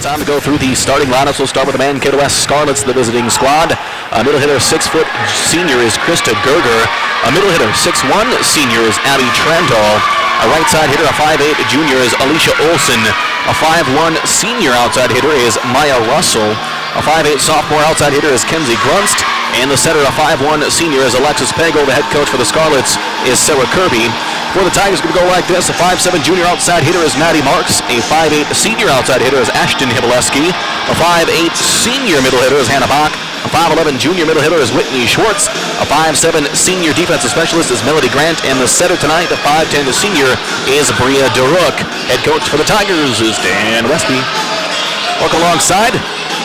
time to go through the starting lineups. We'll start with the Mankato West Scarlets, the visiting squad. A middle hitter, 6-foot senior is Krista Gerger. A middle hitter, 6'1", senior is Abby Trandall. A right side hitter, a 5'8", junior is Alicia Olson. A 5'1", senior outside hitter is Maya Russell. A 5'8", sophomore outside hitter is Kenzie Grunst. And the center, a 5'1", senior is Alexis Pego. The head coach for the Scarlets is Sarah Kirby. For the Tigers, going to go like this. A 5'7", junior outside hitter is Maddie Marks. A 5'8", senior outside hitter is Ashton Hibileski. A 5'8", senior middle hitter is Hannah Bach. A 5'11", junior middle hitter is Whitney Schwartz. A 5'7", senior defensive specialist is Melody Grant. And the setter tonight, the 5'10", senior is Bria DeRook. Head coach for the Tigers is Dan Westby. Welcome alongside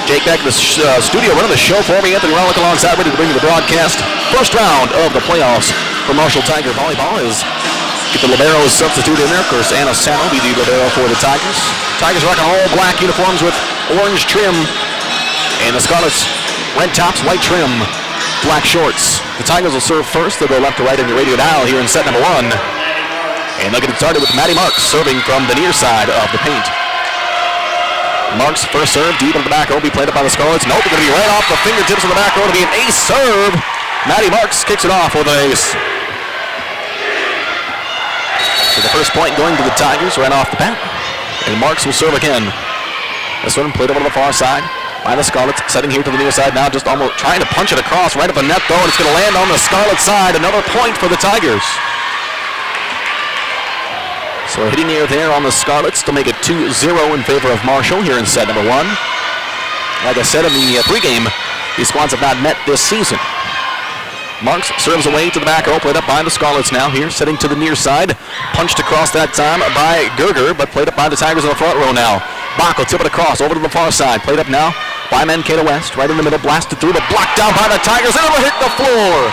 Jake back in the studio running the show for me. Anthony Rollick alongside, ready to bring you the broadcast. First round of the playoffs for Marshall Tiger Volleyball is get the liberos substitute in there. Of course, Anna Sano will be the libero for the Tigers. Tigers rocking all black uniforms with orange trim. And the Scarlets, red tops, white trim, black shorts. The Tigers will serve first. They'll go left to right in your radio dial here in set number 1. And they'll get it started with Maddie Marks serving from the near side of the paint. Marks first serve deep into the back row, be played up by the Scarlets. Nope, it's going to be right off the fingertips of the back row to be an ace serve. Maddie Marks kicks it off with an ace. So the first point going to the Tigers right off the bat. And Marks will serve again. This one played over to the far side by the Scarlets, setting here to the near side now, just almost trying to punch it across right at the net though, and it's going to land on the Scarlet side. Another point for the Tigers. So hitting near there on the Scarlets to make it 2-0 in favor of Marshall here in set number 1. Like I said in the pregame, these squads have not met this season. Marks serves away to the back row, played up by the Scarlets now here, setting to the near side. Punched across that time by Gerger, but played up by the Tigers in the front row now. Bach will tip it across over to the far side, played up now by Mankato West, right in the middle, blasted through, but blocked down by the Tigers, and it'll hit the floor.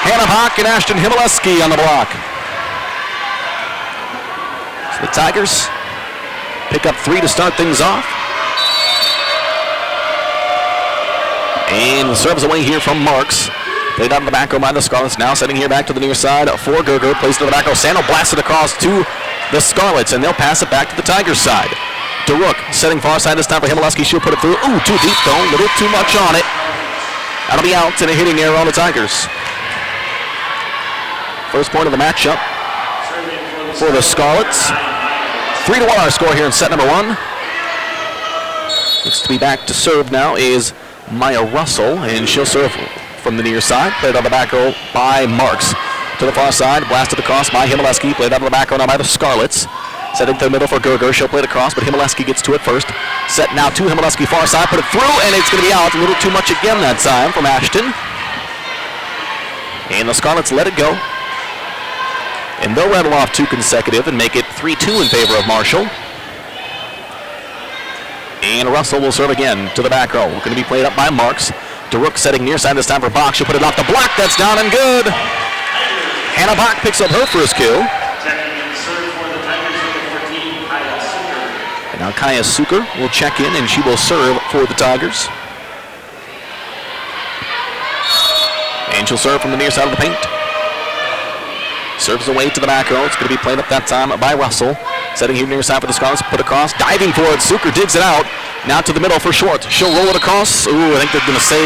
Hannah Bach and Ashton Hibileski on the block. The Tigers pick up 3 to start things off. And serves away here from Marks. Played out in the back row by the Scarlets. Now setting here back to the near side for Gerger. Placed in the back row. Sano blasted across to the Scarlets, and they'll pass it back to the Tigers side. DeRook setting far side this time for Hibileski. She'll put it through. Ooh, too deep though. A little too much on it. That'll be out and a hitting error on the Tigers. First point of the matchup for the Scarlets. 3-1 our score here in set number 1. Looks to be back to serve now is Maya Russell, and she'll serve from the near side. Played on the back row by Marks. To the far side, blasted across by Hibileski. Played out of the back row now by the Scarlets. Set into the middle for Gerger. She'll play it across, but Hibileski gets to it first. Set now to Hibileski, far side, put it through, and it's going to be out. A little too much again that time from Ashton. And the Scarlets let it go. And they'll rattle off 2 consecutive and make it 3-2 in favor of Marshall. And Russell will serve again to the back row. Going to be played up by Marks. DeRook setting near side this time for Bach. She'll put it off the block. That's down and good. Hannah Bach picks up her first kill. And now Kaya Suker will check in, and she will serve for the Tigers. And she'll serve from the near side of the paint. Serves away to the back row. It's going to be played up that time by Russell. Setting here near side for the Scarlets. Put across. Diving for it. Suker digs it out. Now to the middle for Schwartz. She'll roll it across. Ooh, I think they're going to say...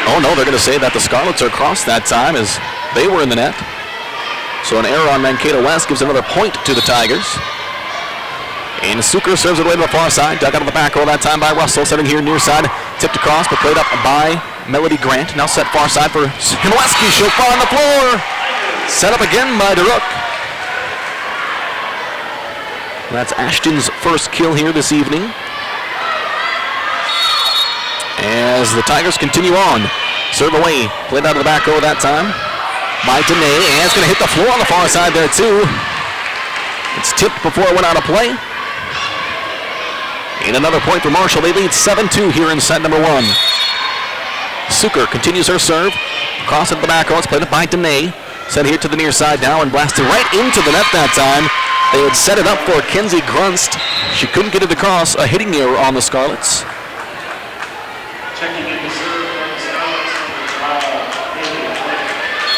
Oh, no, they're going to say that the Scarlets are across that time as they were in the net. So an error on Mankato West gives another point to the Tigers. And Suker serves it away to the far side. Dug out of the back row that time by Russell. Setting here near side. Tipped across, but played up by Melody Grant. Now set far side for Hibileski. She'll fall on the floor. Set up again by DeRook. That's Ashton's first kill here this evening. As the Tigers continue on. Serve away. Played out of the back row that time by Danae. And it's going to hit the floor on the far side there too. It's tipped before it went out of play. And another point for Marshall. They lead 7-2 here in set number 1. Suker continues her serve. Cross into the back row. It's played up by Danae. Set here to the near side now and blasted right into the net that time. They had set it up for Kenzie Grunst. She couldn't get it across. A hitting error on the Scarlets. Checking in the serve from the Scarlets.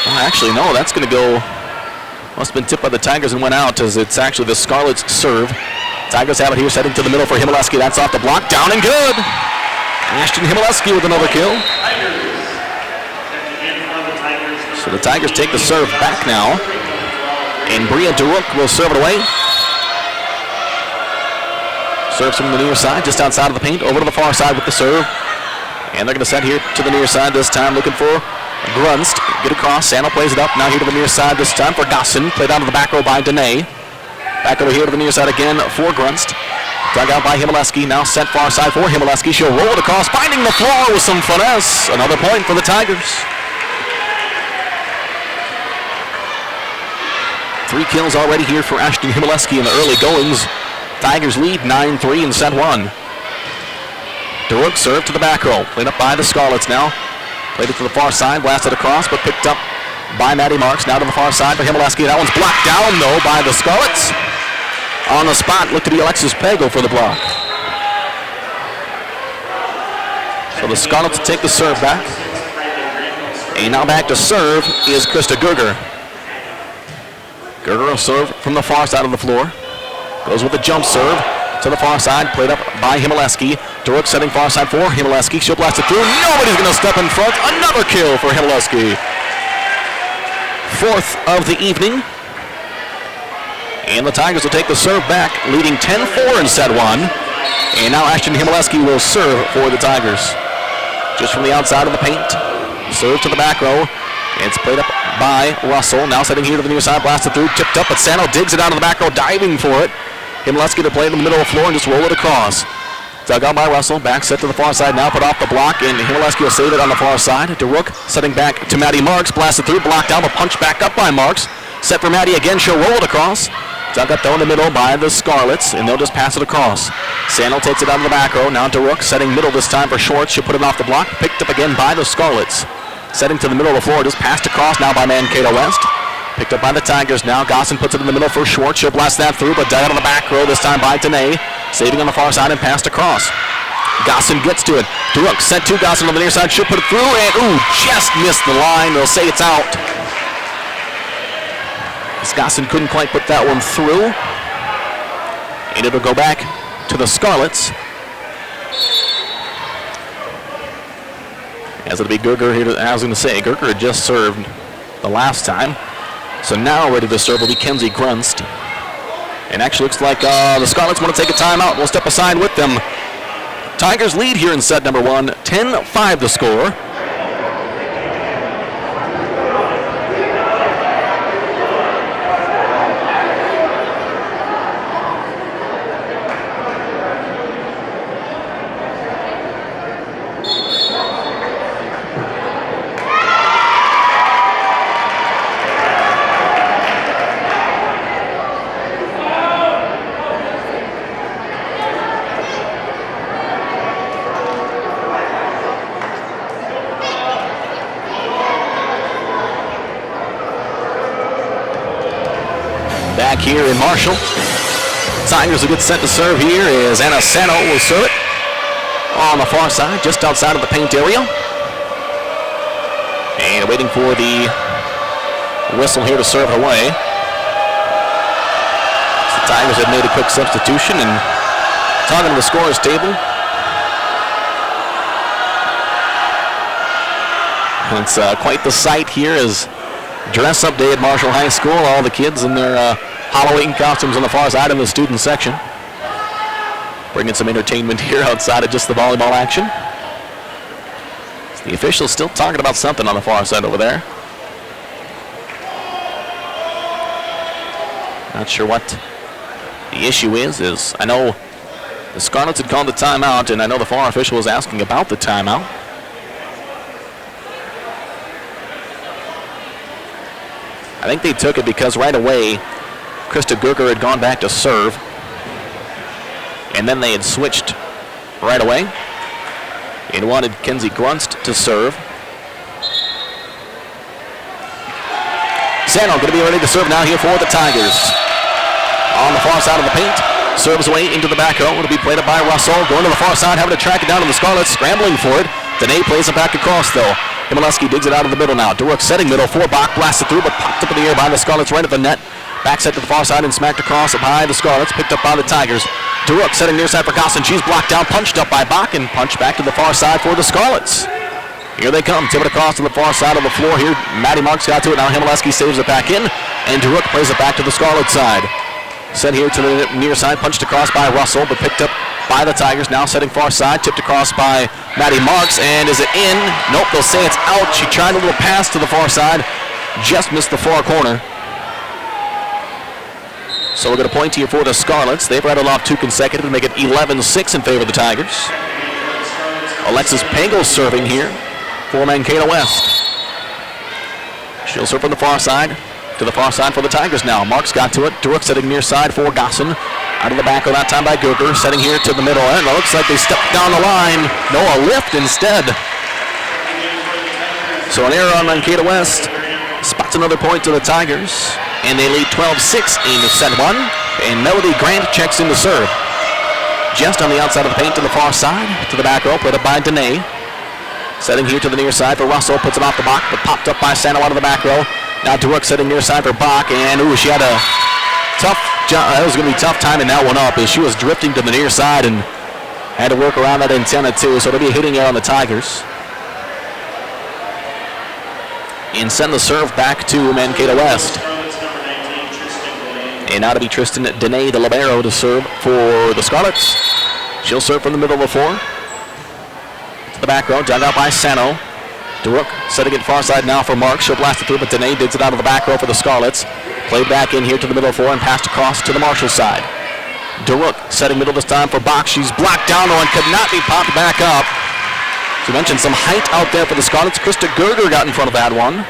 Oh, actually, no, that's going to go. Must have been tipped by the Tigers and went out as it's actually the Scarlets serve. Tigers have it here, setting to the middle for Himaleski. That's off the block, down and good. Ashton Himaleski with another kill. So the Tigers take the serve back now. And Bria Daruk will serve it away. Serves from the near side, just outside of the paint, over to the far side with the serve. And they're going to set here to the near side this time, looking for Grunst. Get across, Sano plays it up, now here to the near side this time for Gosson. Played out of the back row by Dene. Back over here to the near side again for Grunst. Dug out by Himaleski, now set far side for Himaleski. She'll roll it across, finding the floor with some finesse. Another point for the Tigers. 3 kills already here for Ashton Himaleski in the early goings. Tigers lead 9-3 in set 1. Daruk served to the back row. Played up by the Scarlets now. Played it to the far side, blasted across, but picked up by Maddie Marks. Now to the far side for Himaleski. That one's blocked down, though, by the Scarlets. On the spot, looked to be Alexis Pagel for the block. So the Scarlets take the serve back. And now back to serve is Krista Gerger. Gerger will serve from the far side of the floor. Goes with the jump serve to the far side, played up by Himaleski. Daruk setting far side for Himaleski. She'll blast it through. Nobody's going to step in front. Another kill for Himaleski. 4th of the evening. And the Tigers will take the serve back, leading 10-4 in set 1. And now Ashton Himaleski will serve for the Tigers. Just from the outside of the paint. Serve to the back row. It's played up by Russell. Now setting here to the near side, blasted through, tipped up, but Sano digs it out of the back row, diving for it. Himaleski to play in the middle of the floor and just roll it across. Dug out by Russell, back set to the far side now, put off the block, and Himaleski will save it on the far side. Daruk setting back to Maddie Marks, blasted through, blocked down, but punched back up by Marks. Set for Maddie again, she'll roll it across. Dug up though in the middle by the Scarlets, and they'll just pass it across. Sano takes it out of the back row, now Daruk setting middle this time for Schwartz. She'll put it off the block, picked up again by the Scarlets. Setting to the middle of the floor, just passed across now by Mankato West. Picked up by the Tigers now. Gosson puts it in the middle for Schwartz. She'll blast that through, but dug out on the back row this time by Dene. Saving on the far side and passed across. Gosson gets to it. Daruk sent to Gosson on the near side. She'll put it through, and just missed the line. They'll say it's out. As Gosson couldn't quite put that one through. And it'll go back to the Scarlets. As it'll be Gerger here, I was going to say, Gerger had just served the last time. So now ready to serve will be Kenzie Grunst. And actually looks like the Scarlets want to take a timeout. We'll step aside with them. Tigers lead here in set number 1, 10-5 the score. Back here in Marshall. Tigers will get set to serve here as Anna Sano will serve it on the far side, just outside of the paint area. And waiting for the whistle here to serve it away. So the Tigers have made a quick substitution and talking to the scorer's table. It's quite the sight here as dress-up day at Marshall High School. All the kids in their Halloween costumes on the far side in the student section. Bringing some entertainment here outside of just the volleyball action. The officials still talking about something on the far side over there. Not sure what the issue is I know the Scarlets had called the timeout, and I know the far official was asking about the timeout. I think they took it because right away Krista Gerger had gone back to serve, and then they had switched right away and wanted Kenzie Grunst to serve. Sano going to be ready to serve now here for the Tigers. On the far side of the paint, serves away into the back row. It'll be played up by Russell, going to the far side, having to track it down to the Scarlets, scrambling for it. Dene plays it back across though. Himaleski digs it out of the middle now. Daruk setting middle for Bach, blasted through, but popped up in the air by the Scarlets right at the net. Back set to the far side and smacked across by the Scarlets. Picked up by the Tigers. DeRook setting near side for Gosson. She's blocked down, punched up by Bach, and punched back to the far side for the Scarlets. Here they come. Tip it across to the far side of the floor here. Maddie Marks got to it. Now Himaleski saves it back in, and DeRook plays it back to the Scarlet side. Set here to the near side, punched across by Russell, but picked up by the Tigers. Now setting far side, tipped across by Maddie Marks, and is it in? Nope, they'll say it's out. She tried a little pass to the far side, just missed the far corner. So we're going to point here for the Scarlets. They've rattled off 2 consecutive to make it 11-6 in favor of the Tigers. Alexis Pagel serving here for Mankato West. She'll serve from the far side. To the far side for the Tigers now. Marks got to it. DeRook setting near side for Gosson. Out of the back of that time by Gerger. Setting here to the middle. And it looks like they stepped down the line. No, a lift instead. So an error on Mankato West. Spots another point to the Tigers. And they lead 12-6 in set 1. And Melody Grant checks in to serve. Just on the outside of the paint to the far side. To the back row. Played up by Dene. Setting here to the near side for Russell. Puts it off the block. But popped up by Sano out of the back row. Now DeRook setting near side for Bach, and she had a tough job. That was going to be tough timing that one up as she was drifting to the near side and had to work around that antenna too, so it'll be a hitting error on the Tigers. And send the serve back to Mankato West. And now to be Tristan Dene, the libero, to serve for the Scarlets. She'll serve from the middle of the floor. To the back row, dug out by Sano. DeRook setting it far side now for Mark. She'll blast it through, but Dene digs it out of the back row for the Scarlets. Played back in here to the middle of the floor and passed across to the Marshall side. DeRook setting middle this time for Bach. She's blocked down and could not be popped back up. So we mentioned some height out there for the Scarlets. Krista Gerger got in front of that one.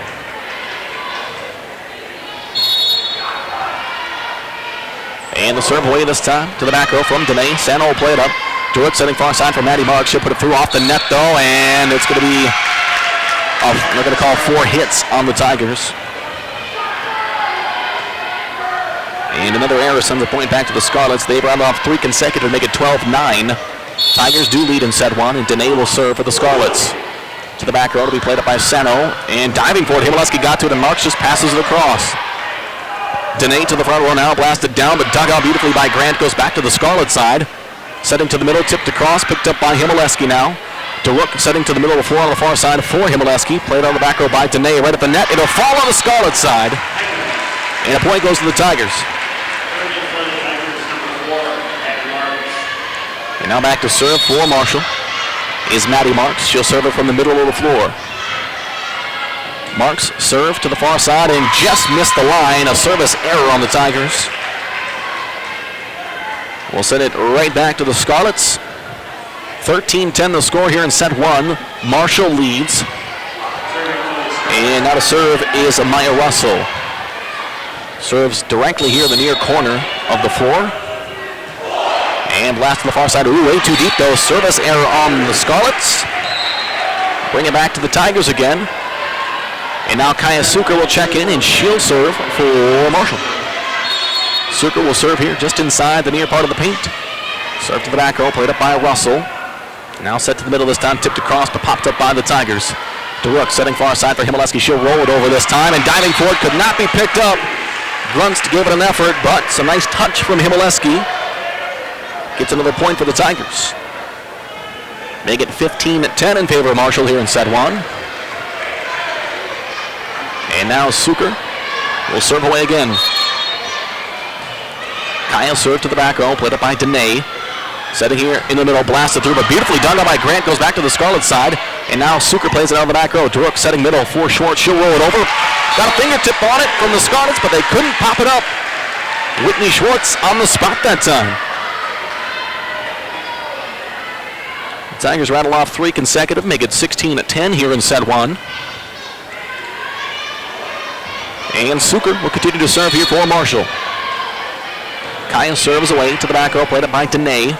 And the serve away this time to the back row from Dene. Sano will play it up. DeRook setting far side for Maddie Marks. She'll put it through off the net though, and it's going to be they're going to call 4 hits on the Tigers. And another error sends a point back to the Scarlets. They've rounded off 3 consecutive to make it 12-9. Tigers do lead in set 1, and Dene will serve for the Scarlets. To the back row to be played up by Sano. And diving for it, Himaleski got to it, and Marks just passes it across. Dene to the front row now, blasted down, but dug out beautifully by Grant. Goes back to the Scarlet side. Setting to the middle, tipped across, picked up by Himaleski now. DeRook setting to the middle of the floor on the far side for Himaleski. Played on the back row by Dene, right at the net. It'll fall on the Scarlet side. And a point goes to the Tigers. And now back to serve for Marshall is Maddie Marks. She'll serve it from the middle of the floor. Marks serve to the far side and just missed the line. A service error on the Tigers. We'll send it right back to the Scarlets. 13-10 the score here in set 1. Marshall leads. And now to serve is Maya Russell. Serves directly here in the near corner of the floor. And blast to the far side. Ooh, way too deep though. Service error on the Scarlets. Bring it back to the Tigers again. And now Kaya Suker will check in and she'll serve for Marshall. Suker will serve here just inside the near part of the paint. Serve to the back row, played up by Russell. Now set to the middle this time, tipped across, but popped up by the Tigers. DeRook setting far side for Himaleski. She'll roll it over this time, and diving for it could not be picked up. Grunts to give it an effort, but it's a nice touch from Himaleski. Gets another point for the Tigers. Make it 15-10 in favor of Marshall here in set 1. And now Suker will serve away again. Kyle served to the back row, played up by Dene. Setting here in the middle, blasted through, but beautifully done by Grant. Goes back to the Scarlet side. And now Suker plays it out of the back row. DeRook setting middle for short. She'll roll it over. Got a fingertip on it from the Scarlets, but they couldn't pop it up. Whitney Schwartz on the spot that time. The Tigers rattle off 3 consecutive, make it 16-10 here in set 1. And Suker will continue to serve here for Marshall. Kaya serves away to the back row, played up by Dene.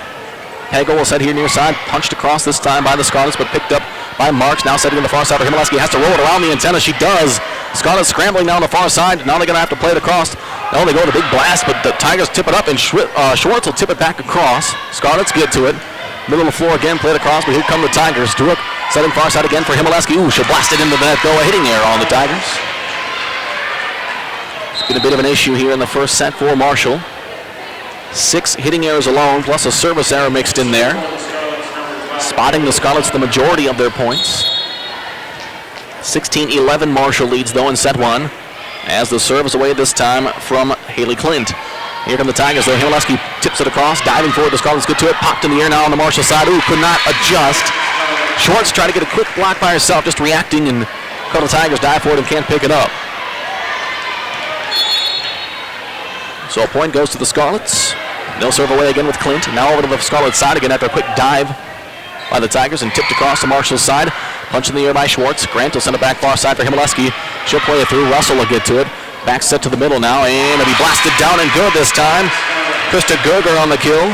Hagel will set here near side, punched across this time by the Scarlets, but picked up by Marks. Now setting in the far side for Himaleski. Has to roll it around the antenna. She does. Scarlets scrambling down the far side. Now they're going to have to play it across. Now they go to the big blast, but the Tigers tip it up, and Schwartz will tip it back across. Scarlets get to it. Middle of the floor again, played across, but here come the Tigers. DeRook setting far side again for Himaleski. Ooh, she'll blast it into the net. Go a hitting error on the Tigers. Been a bit of an issue here in the first set for Marshall. 6 hitting errors alone, plus a service error mixed in there. Spotting the Scarlets the majority of their points. 16-11 Marshall leads though in set 1. As the serve is away this time from Haley Clint. Here come the Tigers though. Himaleski tips it across, diving forward. The Scarlets get to it. Popped in the air now on the Marshall side. Ooh, could not adjust. Schwartz trying to get a quick block by herself, just reacting, and the Tigers dive for it and can't pick it up. So a point goes to the Scarlets. They'll serve away again with Clint. Now over to the Scarlet side again after a quick dive by the Tigers and tipped across to Marshall's side. Punch in the air by Schwartz. Grant will send it back far side for Himaleski. She'll play it through. Russell will get to it. Back set to the middle now, and it'll be blasted down and good this time. Krista Gerger on the kill.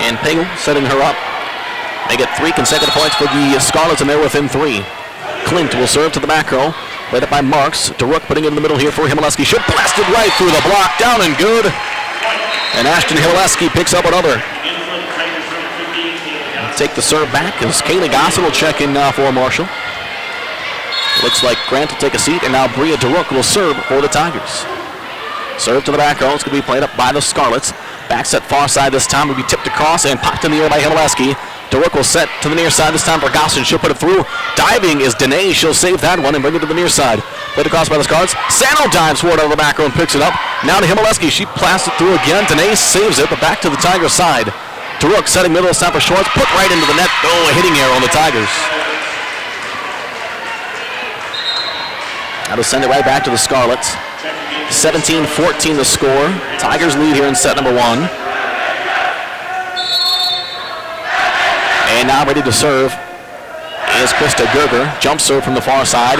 And Pagel setting her up. They get 3 consecutive points for the Scarlets, and they're within 3. Clint will serve to the back row. Played up by Marks. DeRook putting it in the middle here for Himaleski. She'll blast it right through the block. Down and good. And Ashton Himaleski picks up another. Take the serve back as Kaylee Gossett will check in now for Marshall. Looks like Grant will take a seat, and now Bria DeRook will serve for the Tigers. Serve to the back row. It's going to be played up by the Scarlets. Back set far side this time will be tipped across and popped in the air by Himaleski. DeRook will set to the near side this time for Gossett. She'll put it through. Diving is Danae. She'll save that one and bring it to the near side. Played across by the Scarlets. Sano dives forward out of the back row and picks it up. Now to Himaleski. She blasts it through again. Danae saves it, but back to the Tigers side. DeRook setting middle of for Schwartz. Put right into the net. Oh, a hitting error on the Tigers. Now to send it right back to the Scarlets. 17-14 the score. Tigers lead here in set number 1. And now ready to serve is Krista Gerger. Jump serve from the far side.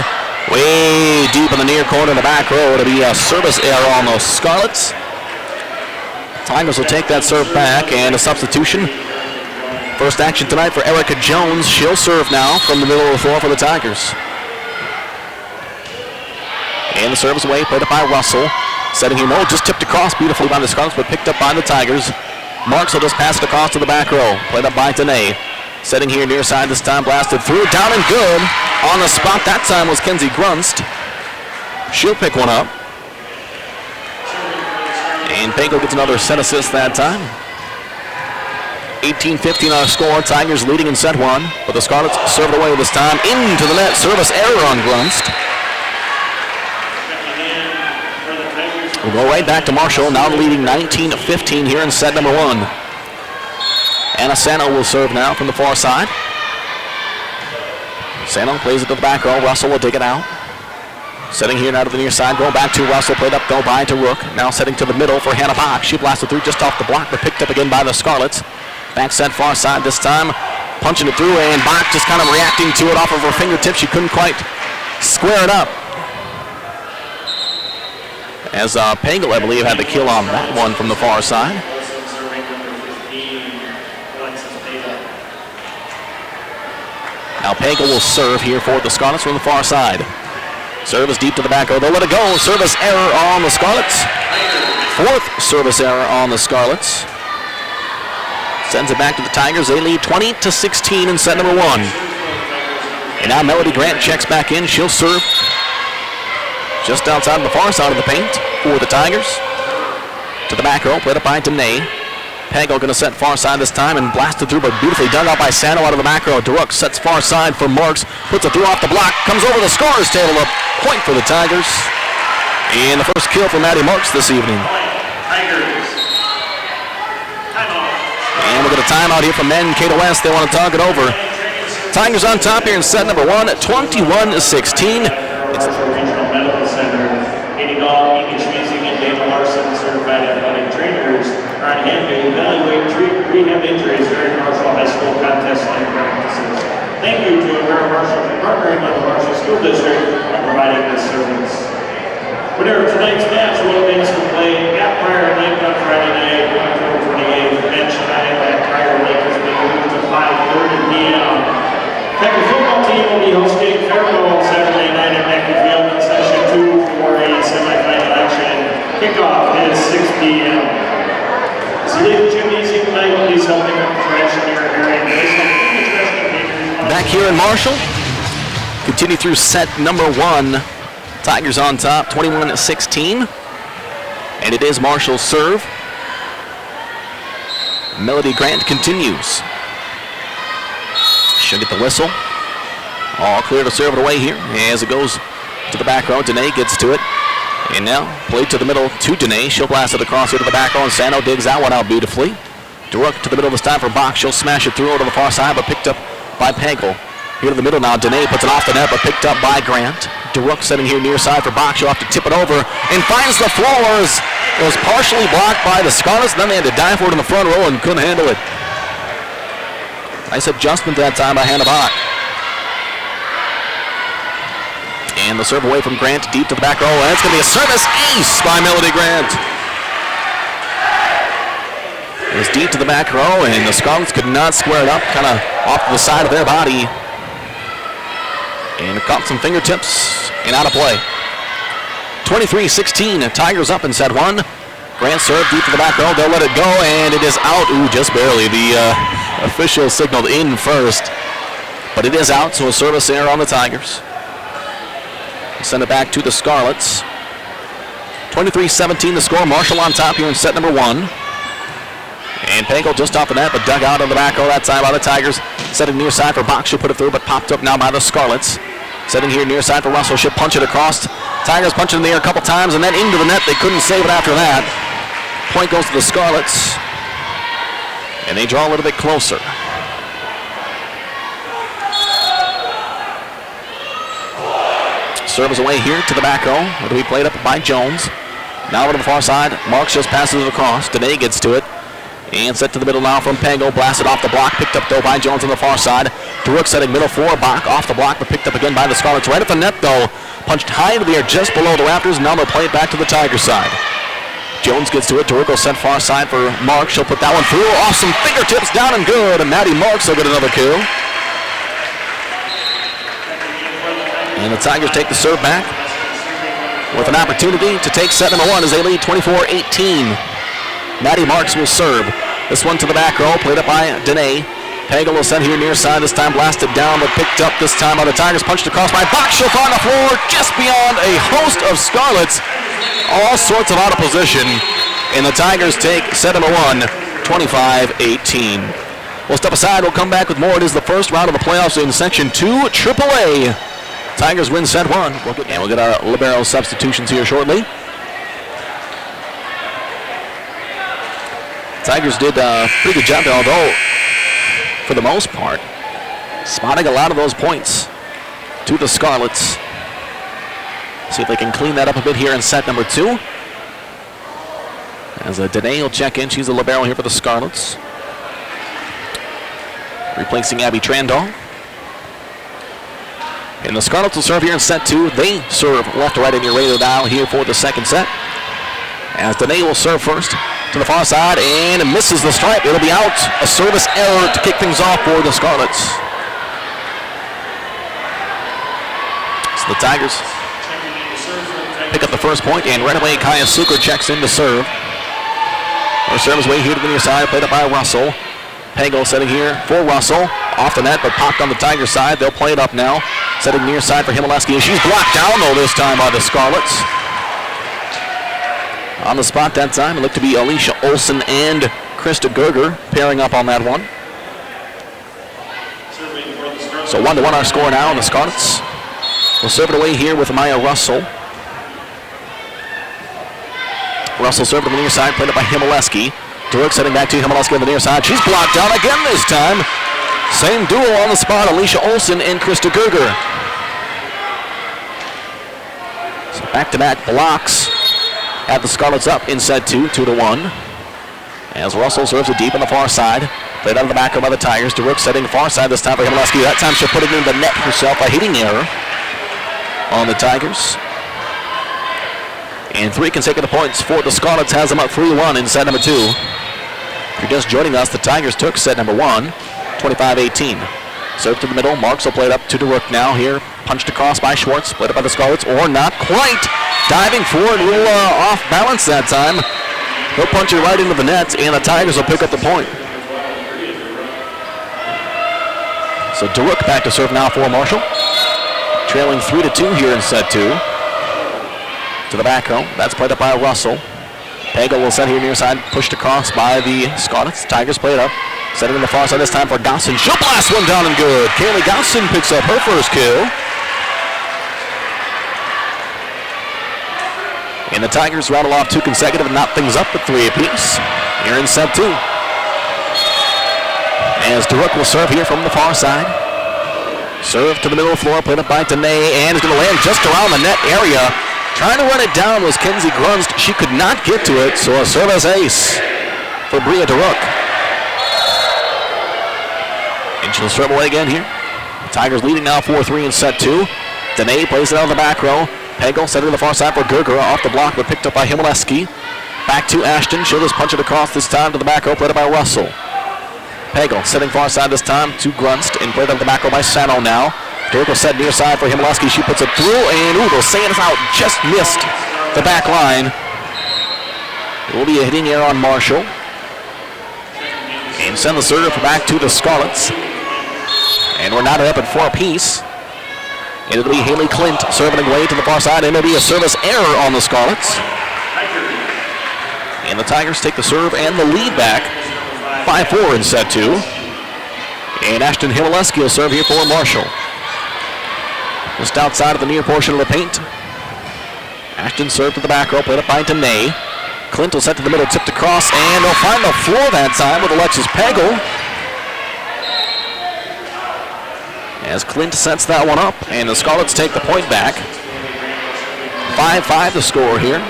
Way deep in the near corner in the back row. It'll be a service error on the Scarlets. Tigers will take that serve back, and a substitution. First action tonight for Erica Jones. She'll serve now from the middle of the floor for the Tigers. And the serve is away, played up by Russell. Setting here, no, just tipped across beautifully by the Scarlets, but picked up by the Tigers. Marks will just pass it across to the back row. Played up by Danae. Setting here near side this time, blasted through, down and good. On the spot that time was Kenzie Grunst. She'll pick one up. And Panko gets another set assist that time. 18-15 our score. Tigers leading in set 1, but the Scarlets served away this time into the net. Service error on Grunst. We'll go right back to Marshall, now leading 19-15 here in set number 1. Anna Sano will serve now from the far side. Sano plays it to the back row. Russell will dig it out. Setting here now to the near side, going back to Russell, played up, go by to Rook. Now setting to the middle for Hannah Bach. She blasted through just off the block, but picked up again by the Scarlets. Back set far side this time, punching it through, and Bach just kind of reacting to it off of her fingertips. She couldn't quite square it up. As Pagel, I believe, had the kill on that one from the far side. Now Pagel will serve here for the Scarlets from the far side. Serve is deep to the back row. They'll let it go. Service error on the Scarlets. 4th service error on the Scarlets. Sends it back to the Tigers. They lead 20-16 in set number 1. And now Melody Grant checks back in. She'll serve just outside the far side of the paint for the Tigers. To the back row, played up by Danae. Pagel going to set far side this time and blasted through, but beautifully dug out by Sano out of the back row. DeRook sets far side for Marks. Puts it through off the block. Comes over the scorer's table. A point for the Tigers. And the first kill for Maddie Marks this evening. And we'll get a timeout here from Mankato West. They want to talk it over. Tigers on top here in set number 1 at 21-16. It's Regional Medical Center. $80 English music and Dana Larson, certified athletic trainers, are on hand to evaluate, treat, rehab injuries during Marshall High School contest line practices. Thank you to American Marshall for partnering with the Marshall School District on providing this service. Winner of tonight's match, Will Banks will play at Prior Lake on Friday night, October 28th. Bench time at Prior Lake has been moved to 5:30 p.m. Becker football team will be hosting Fairbowl Saturday night at Becker Field in session 2 for a semifinal action. Kickoff is 6 p.m. So leave the gymnasium tonight will be something of trash in your area. back here in Marshall. continue through set number 1. Tigers on top, 21-16. And it is Marshall's serve. Melody Grant continues. She'll get the whistle. All clear to serve it away here as it goes to the back row. Danae gets to it. And now played to the middle to Danae. She'll blast it across here to the back row, and Sano digs that one out beautifully. DeRook to the middle this time for Bach. She'll smash it through over to the far side, but picked up by Pagel. Here to the middle now. Danae puts it off the net, but picked up by Grant. DeRook setting here near side for Bach. She'll have to tip it over and finds the floors. It was partially blocked by the Scarlets. Then they had to dive for it in the front row and couldn't handle it. Nice adjustment that time by Hannah Bach. And the serve away from Grant deep to the back row. And it's going to be a service ace by Melody Grant. It was deep to the back row, and the Scarlets could not square it up, kind of off to the side of their body. And it caught some fingertips and out of play. 23-16, Tigers up in set 1. Grant serve deep to the back row. They'll let it go, and it is out. Ooh, just barely. The official signaled in first. But it is out, so a service error on the Tigers. Send it back to the Scarlets. 23-17 the score. Marshall on top here in set number 1. And Pagel just off the net, but dug out of the back row that time by the Tigers. Setting near side for Bach. She'll put it through, but popped up now by the Scarlets. Setting here near side for Russell. She'll punch it across. Tigers punch it in the air a couple times, and then into the net. They couldn't save it after that. Point goes to the Scarlets. And they draw a little bit closer. Serves away here to the back row. It'll be played up by Jones. Now over to the far side. Marks just passes it across. Danae gets to it. And set to the middle now from Pagel. Blasted off the block. Picked up though by Jones on the far side. DeRook setting middle for Bach. Off the block, but picked up again by the Scarlets. Right at the net though. Punched high into the air just below the rafters. Now they'll play it back to the Tiger side. Jones gets to it. DeRook will send far side for Marks. She'll put that one through. Off some fingertips. Down and good. And Maddie Marks will get another kill. And the Tigers take the serve back with an opportunity to take set number 1 as they lead 24-18. Maddie Marks will serve. This one to the back row, played up by Danae. Pagel will send here near side, this time blasted down, but picked up this time by the Tigers. Punched across by Bach. She'll find the floor just beyond a host of Scarlets. All sorts of out of position. And the Tigers take set number 1, 25-18. We'll step aside. We'll come back with more. It is the first round of the playoffs in Section 2, AAA. Tigers win set 1. We'll get our libero substitutions here shortly. Tigers did a pretty good job there, although for the most part, spotting a lot of those points to the Scarlets. See if they can clean that up a bit here in set number 2. As Danae will check in. She's the libero here for the Scarlets. Replacing Abby Trandall. And the Scarlets will serve here in set 2. They serve left to right in your radio dial here for the second set. As Danae will serve first to the far side and misses the stripe. It'll be out. A service error to kick things off for the Scarlets. So the Tigers pick up the first point, and right away Kaya Suker checks in to serve. Her serve is way here to the near side, played up by Russell. Pagel setting here for Russell. Off the net, but popped on the Tiger side. They'll play it up now. Setting near side for Himaleski. She's blocked down, though, this time by the Scarlets. On the spot that time, it looked to be Alicia Olsen and Krista Gerger pairing up on that one. So 1-1 our score now, and the Scarlets will serve it away here with Maya Russell. Russell served on the near side, played up by Himaleski. DeRook setting back to Himaleski on the near side. She's blocked down again this time. Same duo on the spot, Alicia Olsen and Krista Gerger. So back-to-back blocks have the Scarlets up in set 2, 2-1. As Russell serves it deep on the far side. Played out of the back by the Tigers. DeRook setting far side this time for Himaleski. That time she'll put it in the net herself, a hitting error on the Tigers. And 3 consecutive points for the Scarlets has them up 3-1 in set number 2. If you're just joining us, the Tigers took set number 1, 25-18. Serve to the middle. Marks will play it up to DeRook now here. Punched across by Schwartz. Played up by the Scarlets, or not quite. Diving forward, a little off balance that time. He'll punch it right into the net, and the Tigers will pick up the point. So DeRook back to serve now for Marshall. trailing 3-2 here in set 2. To the back row. That's played up by Russell. Pagel will set here near side, pushed across by the Scarlets. Tigers play it up. Setting in the far side this time for Gosson. She'll blast one down and good. Kaylee Gosson picks up her first kill. And the Tigers rattle off 2 consecutive and knot things up at 3 apiece. Here in set 2. As DeRook will serve here from the far side. Serve to the middle of the floor, played up by Danae, and is going to land just around the net area. Trying to run it down was Kenzie Grunst. She could not get to it, so a service ace for Bria DeRook. And she'll serve away again here. Tigers leading now 4-3 in set 2. Danae plays it out of the back row. Pagel set it to the far side for Gerger, off the block, but picked up by Himaleski. Back to Ashton. She'll just punch it across this time to the back row, played up by Russell. Pagel setting far side this time to Grunst, and played up the back row by Sano now. DeRook will set near side for Himaleski. She puts it through, and the sand out, just missed the back line. It will be a hitting error on Marshall. And send the serve back to the Scarlets. And we're knotted up at 4 apiece. It'll be Haley Clint serving away to the far side, and it'll be a service error on the Scarlets. And the Tigers take the serve and the lead back. 5-4 in set 2. And Ashton Himaleski will serve here for Marshall. Just outside of the near portion of the paint. Ashton served to the back row, played up by Danae. Clint will set to the middle, tipped across, and they'll find the floor that time with Alexis Pagel. As Clint sets that one up, and the Scarlets take the point back. 5-5 the score here.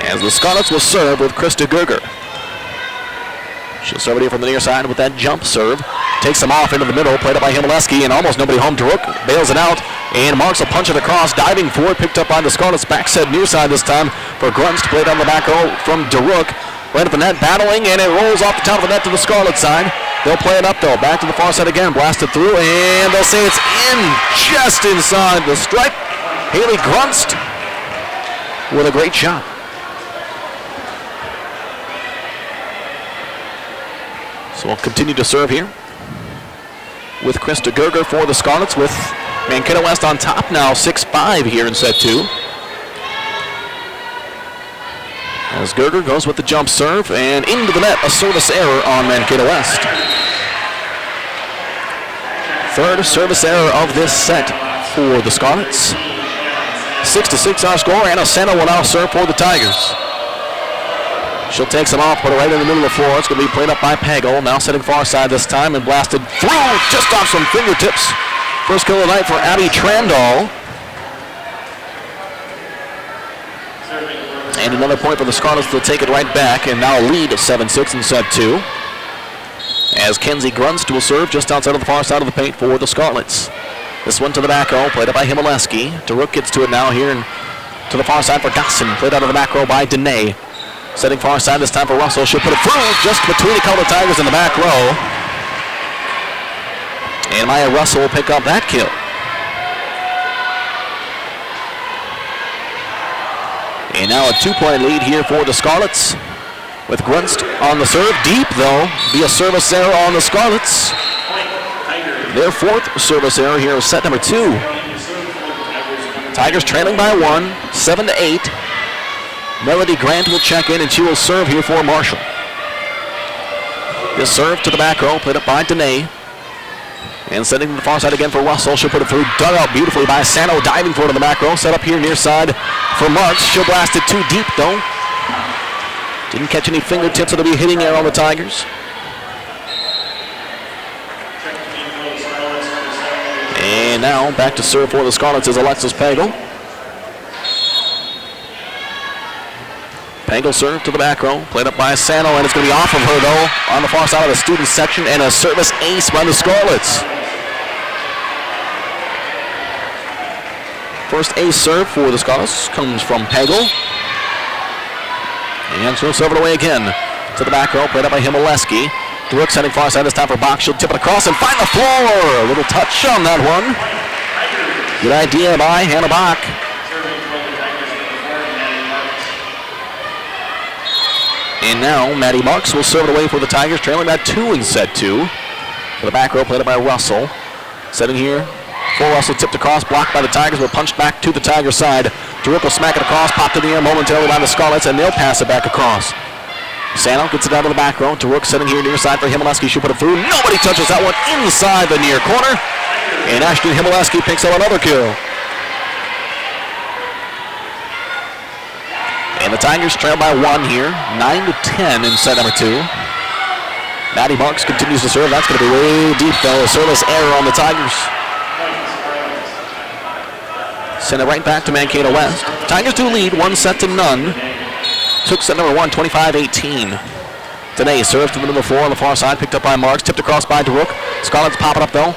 As the Scarlets will serve with Krista Gerger. She'll serve it here from the near side with that jump serve. Takes them off into the middle, played up by Himaleski, and almost nobody home. DeRook bails it out, and Marks will punch it across, diving forward, picked up by the Scarlets. Back set near side this time for Grunst, played on the back row from DeRook. Right at the net, battling, and it rolls off the top of the net to the Scarlet side. They'll play it up, though. Back to the far side again, blasted through, and they'll say it's in, just inside the stripe. Haley Grunst with a great shot. So we'll continue to serve here with Krista Gerger for the Scarlets, with Mankato West on top now, 6-5 here in set 2. As Gerger goes with the jump serve, and into the net, a service error on Mankato West. Third service error of this set for the Scarlets. 6-6 our score, and Osana will now serve for the Tigers. She'll take some off, put it right in the middle of the floor. It's going to be played up by Pagel, now setting far side this time, and blasted through, just off some fingertips. First kill of the night for Abby Trandall. And another point for the Scarlets to take it right back, and now lead 7-6 in set 2. As Kenzie Grunst will serve just outside of the far side of the paint for the Scarlets. This one to the back row, played up by Himaleski. DeRook gets to it now here, and to the far side for Gosson, played out of the back row by Danae. Setting far side this time for Russell. She'll put it through just between a couple of Tigers in the back row. And Maya Russell will pick up that kill. And now a 2-point lead here for the Scarlets, with Grunst on the serve. Deep, though, be a service error on the Scarlets. Their 4th service error here is set number 2. Tigers trailing by 1, 7-8. Melody Grant will check in, and she will serve here for Marshall. This serve to the back row, played up by Danae. And setting to the far side again for Russell. She'll put it through, dug out beautifully by Sano, diving for it in the back row. Set up here near side for Marks. She'll blast it too deep, though. Didn't catch any fingertips. It'll be a hitting error on the Tigers. And now back to serve for the Scarlets is Alexis Pagel. Pagel serve to the back row, played up by Sano, and it's going to be off of her, though, on the far side of the student section, and a service ace by the Scarlets. First ace serve for the Scarlets comes from Pagel. And she'll serve it away again to the back row, played up by Himaleski. DeRook setting far side this time for Bach. She'll tip it across and find the floor. A little touch on that one. Good idea by Hannah Bach. And now Maddie Marks will serve it away for the Tigers, trailing by 2 in set 2. For the back row, played up by Russell. Setting here For Russell, tipped across, blocked by the Tigers, but punched back to the Tigers side. DeRook will smack it across, popped in the air momentarily by the Scarlets, and they'll pass it back across. Sano gets it out of the back row. DeRook sitting here near side for Himaleski. She'll put it through. Nobody touches that one inside the near corner. And Ashton Himaleski picks up another kill. And the Tigers trail by 1 here, 9-10 in set number 2. Maddie Marks continues to serve. That's going to be way deep, though. A service error on the Tigers. Send it right back to Mankato West. Tigers do lead 1-0. Took set number 1, 25-18. Danae serves to the number 4 on the far side, picked up by Marks, tipped across by DeRook. Scarlets pop it up, though.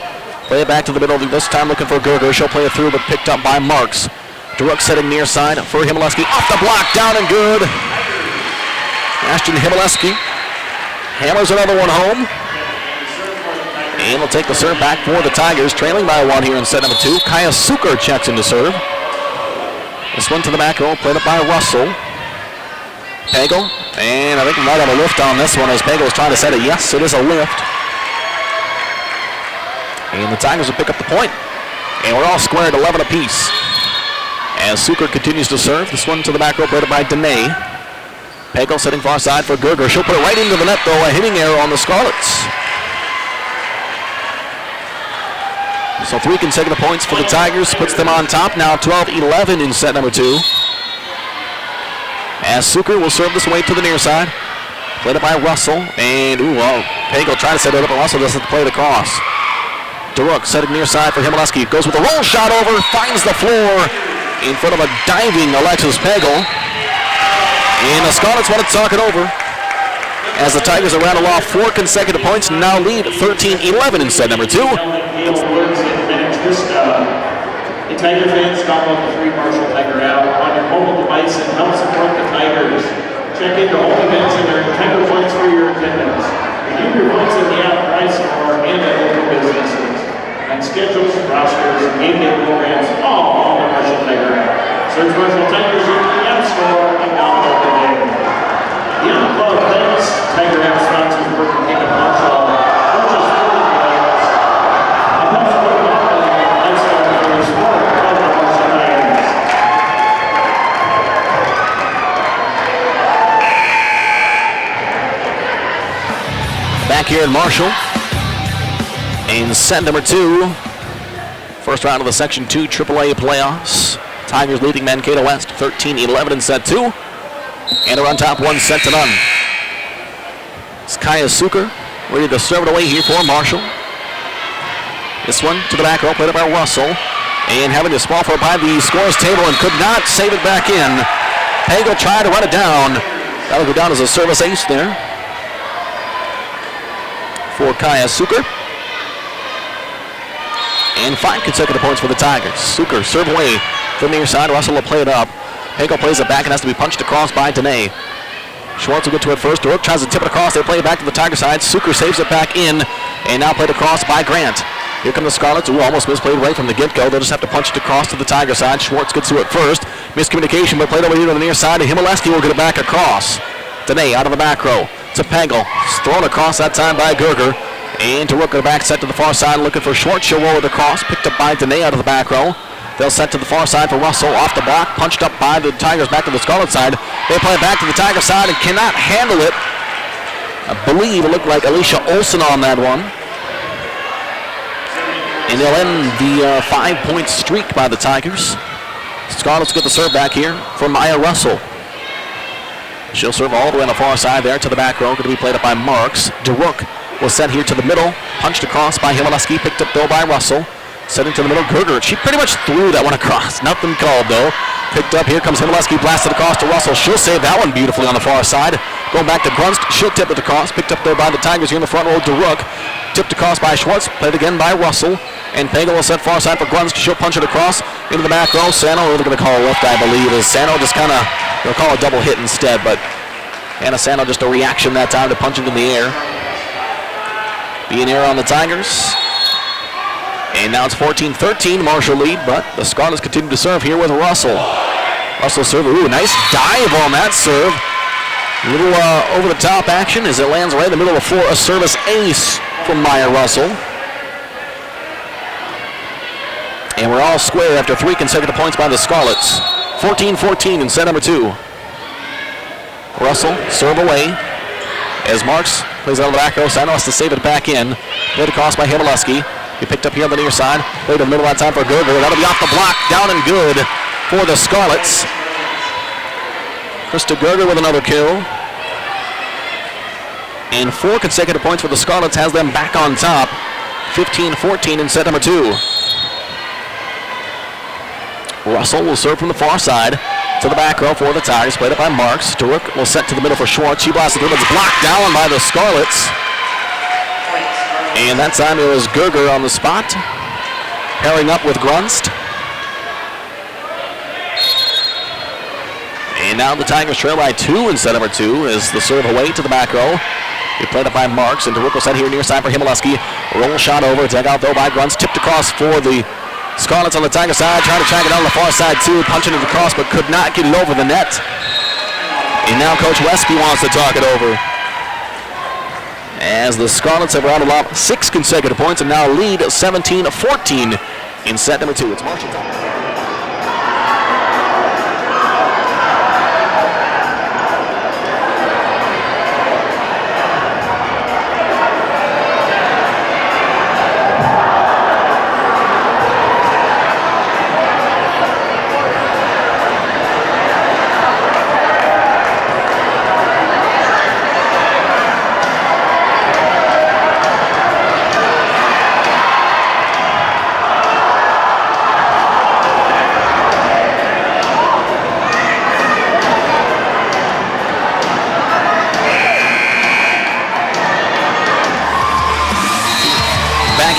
Play it back to the middle, this time looking for Gerger. She'll play it through, but picked up by Marks. DeRook setting near side for Himaleski. Off the block, down and good. Ashton Himaleski hammers another one home. And will take the serve back for the Tigers, trailing by 1 here in set number 2. Kaya Suker checks in to serve. This one to the back row, played up by Russell. Pagel, and I think we might have a lift on this one as Pagel is trying to set it. Yes, it is a lift. And the Tigers will pick up the point. And we're all squared 11 apiece. As Suker continues to serve, this one to the back row, played up by Danae. Pagel setting far side for Gerger. She'll put it right into the net, though. A hitting error on the Scarlets. So 3 consecutive points for the Tigers, puts them on top now, 12-11 in set number 2. As Suker will serve this way to the near side. Played up by Russell, and Pagel trying to set it up, and Russell doesn't play it across. DeRook setting near side for Himaleski. Goes with a roll shot over, finds the floor in front of a diving Alexis Pagel. And the Scarlets want to talk it over as the Tigers are rattled off 4 consecutive points, now lead 13-11 in set number 2. The Tiger fans, stop on the 3 Marshall Tiger out on your mobile device and help support the Tigers. Check into all events and earn Tiger points for your attendance. Redeem your points in the app, price or and at local businesses. And schedules, rosters, and game day programs all on the Marshall Tiger app. Search Marshall Tigers in the app store and download the game. The On-Club Thanks Tiger app sponsors Burger King of Marshall. Purchase 40 games and help support the lifestyle for your sport. Back here in Marshall in set number 2. First round of the Section 2 AAA playoffs. Tigers leading Mankato West 13-11 in set 2. And they're on top 1-0. It's Kaya Suker ready to serve it away here for Marshall. This one to the back row, played up by Russell. And having to small for by the scores table and could not save it back in. Pagel tried to run it down. That'll go down as a service ace there for Kaya Suker. And 5 consecutive points for the Tigers. Suker serve away from the near side. Russell will play it up. Pagel plays it back and has to be punched across by Danae. Schwartz will get to it first. DeRook tries to tip it across. They play it back to the Tiger side. Suker saves it back in. And now played across by Grant. Here come the Scarlets. Almost misplayed right from the get-go. They'll just have to punch it across to the Tiger side. Schwartz gets to it first. Miscommunication, but played over here to the near side. And Himaleski will get it back across. Danae out of the back row to Pagel. It's thrown across that time by Gerger. And to Rook, back set to the far side, looking for Schwartz. She'll roll it across. Picked up by Danae out of the back row. They'll set to the far side for Russell. Off the block, punched up by the Tigers back to the Scarlet side. They play it back to the Tiger side and cannot handle it. I believe it looked like Alicia Olsen on that one. And they'll end the 5-point streak by the Tigers. Scarlets get the serve back here from Maya Russell. She'll serve all the way on the far side there to the back row. Going to be played up by Marks. DeRook was sent here to the middle. Punched across by Himaleski. Picked up though by Russell. Set into the middle. Gerger. She pretty much threw that one across. Nothing called though. Picked up. Here comes Himaleski. Blasted across to Russell. She'll save that one beautifully on the far side. Going back to Grunst. She'll tip it across. Picked up though by the Tigers here in the front row. DeRook. Tipped across by Schwartz. Played again by Russell. And Pagel will set far side for Grunst. She'll punch it across into the back row. Sano, they're going to call a lift, I believe. Is Sano just kind of, they'll call a double hit instead, but Anna Sano just a reaction that time to punching in the air. Being air on the Tigers. And now it's 14-13, Marshall lead, but the Scarlets continue to serve here with Russell. Russell serve, ooh, nice dive on that serve. A little over-the-top action as it lands right in the middle of the floor. A service ace from Maya Russell. And we're all square after 3 consecutive points by the Scarlets. 14-14 in set number 2. Russell, serve away. As Marks plays out of the back row, Sano has to save it back in. Played across by Himileski. He picked up here on the near side. Played in the middle of that time for Gerger. That'll be off the block, down and good for the Scarlets. Krista Gerger with another kill. And 4 consecutive points for the Scarlets has them back on top. 15-14 in set number 2. Russell will serve from the far side to the back row for the Tigers. Played up by Marks. DeRook will set to the middle for Schwartz. She blasts it through, but it's blocked down by the Scarlets. And that time it was Gerger on the spot, pairing up with Grunst. And now the Tigers trail by 2 in set number 2 as the serve away to the back row. He played up by Marks, and DeRook will set here near side for Himileski. Roll shot over, dug out though by Grunst. Tipped across for the Scarlets on the Tiger side, trying to track it on the far side too, punching it across, but could not get it over the net. And now Coach Wesky wants to talk it over, as the Scarlets have rounded off 6 consecutive points and now lead 17-14 in set number 2. It's Marshall.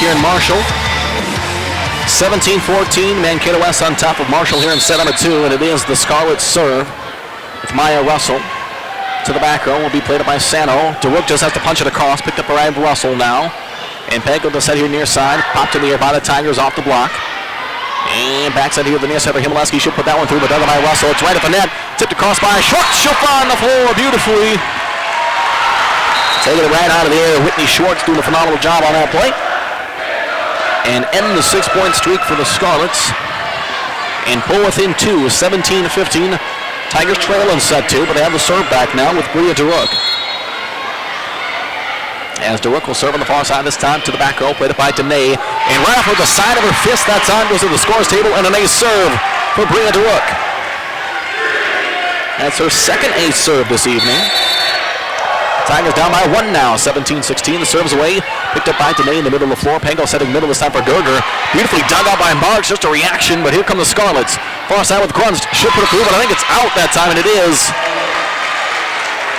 Here in Marshall, 17-14, Mankato West on top of Marshall here in set number 2, and it is the Scarlets serve with Maya Russell to the back row. Will be played up by Sano. DeRook just has to punch it across, picked up by Russell now, and Peggle to set here near side, popped in the air by the Tigers off the block, and backside here the near side for Himileski. She'll put that one through, but done by Russell. It's right at the net, tipped across by Schwartz. She'll find the floor beautifully, taking it right out of the air. Whitney Schwartz doing a phenomenal job on that play, and end the 6-point streak for the Scarlets and pull within 2, 17-15. Tigers trail in set 2, but they have the serve back now with Bria DeRook. As DeRook will serve on the far side this time to the back row, played up by Danae, and right off with the side of her fist that time goes to the scores table, and an ace serve for Bria DeRook. That's her second ace serve this evening. Tigers down by 1 now, 17-16. The serve's away, picked up by Danae in the middle of the floor. Pango setting middle this time for Gerger. Beautifully dug out by Marks, just a reaction, but here come the Scarlets. Far side with Grunst, should put it through, but I think it's out that time, and it is.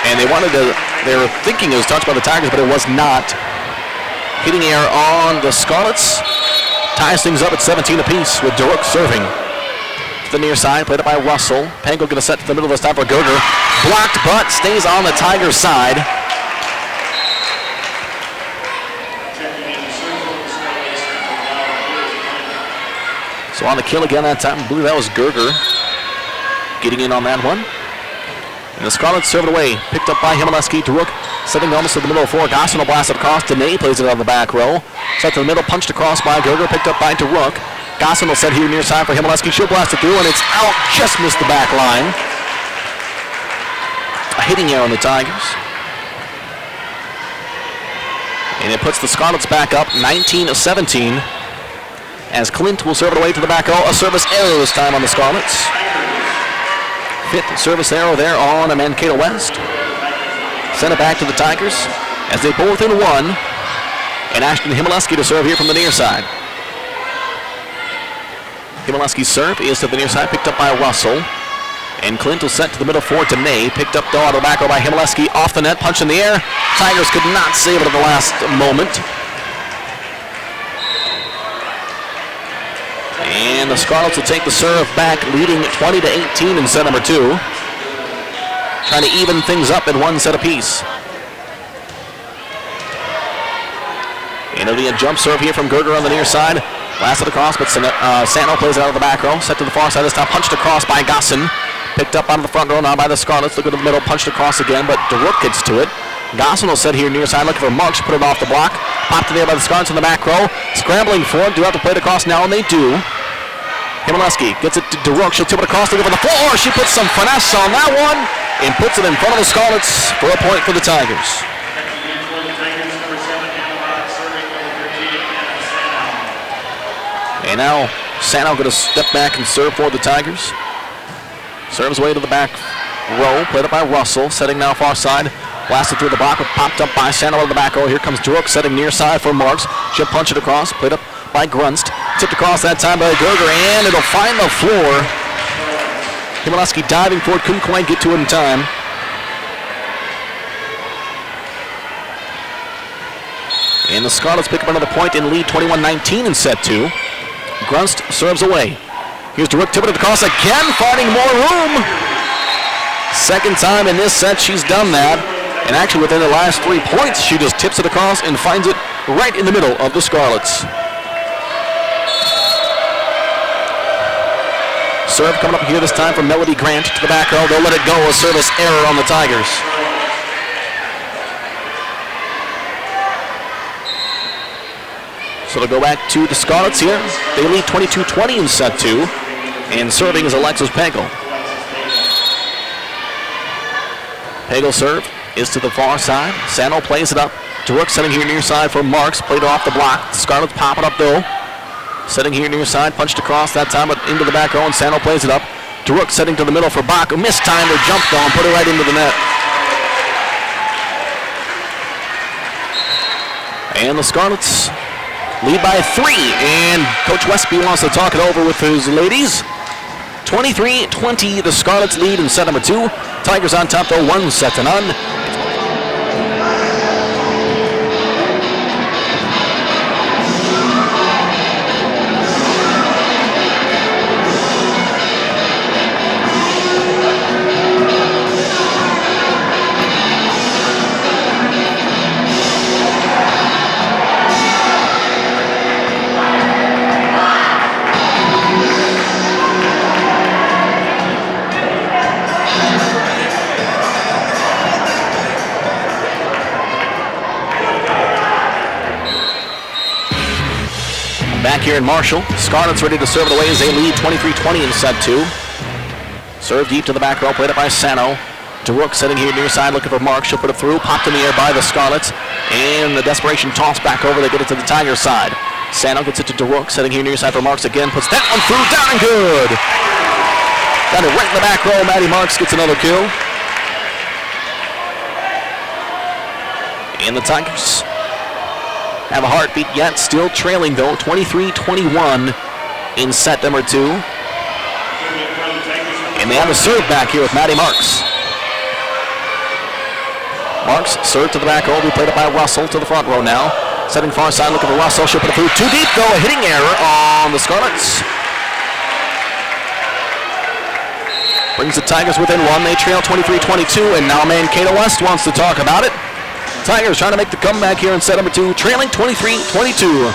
And they were thinking it was touched by the Tigers, but it was not. Hitting air on the Scarlets ties things up at 17 apiece with DeRook serving. To the near side, played up by Russell. Pango going to set to the middle this time for Gerger. Blocked, but stays on the Tigers side. So on the kill again that time, I believe that was Gerger getting in on that one. And the Scarlets serve it away, picked up by Himileski. DeRook setting almost to the middle of the floor. Gosson will blast it across. Danae plays it on the back row. Set to the middle, punched across by Gerger, picked up by DeRook. Gosson will set here near side for Himileski. She'll blast it through, and it's out. Just missed the back line. A hitting error on the Tigers. And it puts the Scarlets back up 19-17. As Clint will serve it away to the back row. A service error this time on the Scarlets. 5th service error there on Mankato West. Send it back to the Tigers as they pull within 1. And Ashton Himileski to serve here from the near side. Himileski's serve is to the near side, picked up by Russell. And Clint will set to the middle for Danae. Picked up though out of the back row by Himileski. Off the net, punch in the air. Tigers could not save it at the last moment. And the Scarlets will take the serve back, leading 20-18 in set number 2. Trying to even things up in 1 set apiece. And it'll be a jump serve here from Gerger on the near side. Blasted across, but Sano plays it out of the back row. Set to the far side this time, punched across by Gosson. Picked up out of the front row now by the Scarlets. Look at the middle, punched across again, but DeRook gets to it. Gosson will set here near side, looking for Marks, put it off the block. Popped in there by the Scarlets in the back row. Scrambling for it, do have to play it across now, and they do. Himaleski gets it to DeRook. She'll tip it across the floor. She puts some finesse on that one and puts it in front of the Scarlets for a point for the Tigers. And now Sano going to step back and serve for the Tigers. Serves away to the back row. Played up by Russell. Setting now far side. Blasted through the block, but popped up by Sano in the back row. Here comes DeRook setting near side for Marks. She'll punch it across. Played up by Grunst. Tipped across that time by Gerger, and it'll find the floor. Himaleski diving for it. Couldn't quite get to it in time. And the Scarlets pick up another point and lead 21-19 in set 2. Grunst serves away. Here's DeRook tipping it across again, finding more room. Second time in this set she's done that. And actually within the last 3 points, she just tips it across and finds it right in the middle of the Scarlets. Serve coming up here this time from Melody Grant to the back row. They'll let it go. A service error on the Tigers. So they'll go back to the Scarlets here. They lead 22-20 in set 2. And serving is Alexis Pagel. Pagel's serve is to the far side. Sano plays it up. DeRook setting here near side for Marks. Played off the block. Scarlets pop it up though. Setting here near side. Punched across that time, but into the back row, and Sano plays it up. DeRook setting to the middle for Bach. Mistimed her jump though and put it right into the net. And the Scarlets lead by 3. And Coach Westby wants to talk it over with his ladies. 23-20, the Scarlets lead in set number 2. Tigers on top though, 1-0. Back here in Marshall, Scarlets ready to serve it away as they lead 23-20 in set 2. Serve deep to the back row, played up by Sano. DeRook sitting here near side looking for Mark. She'll put it through, popped in the air by the Scarlets. And the desperation toss back over, they get it to the Tigers side. Sano gets it to DeRook, sitting here near side for Marks again. Puts that one through, down and good. Got it right in the back row. Maddie Marks gets another kill. And the Tigers have a heartbeat yet, still trailing though, 23-21 in set number 2. And they have a serve back here with Maddie Marks. Marks serve to the back row, we played it by Russell to the front row now. Setting far side, looking for Russell, she'll put it through too deep though, a hitting error on the Scarlets. Brings the Tigers within 1, they trail 23-22, and now Mankato West wants to talk about it. Tigers trying to make the comeback here in set number 2, trailing 23-22.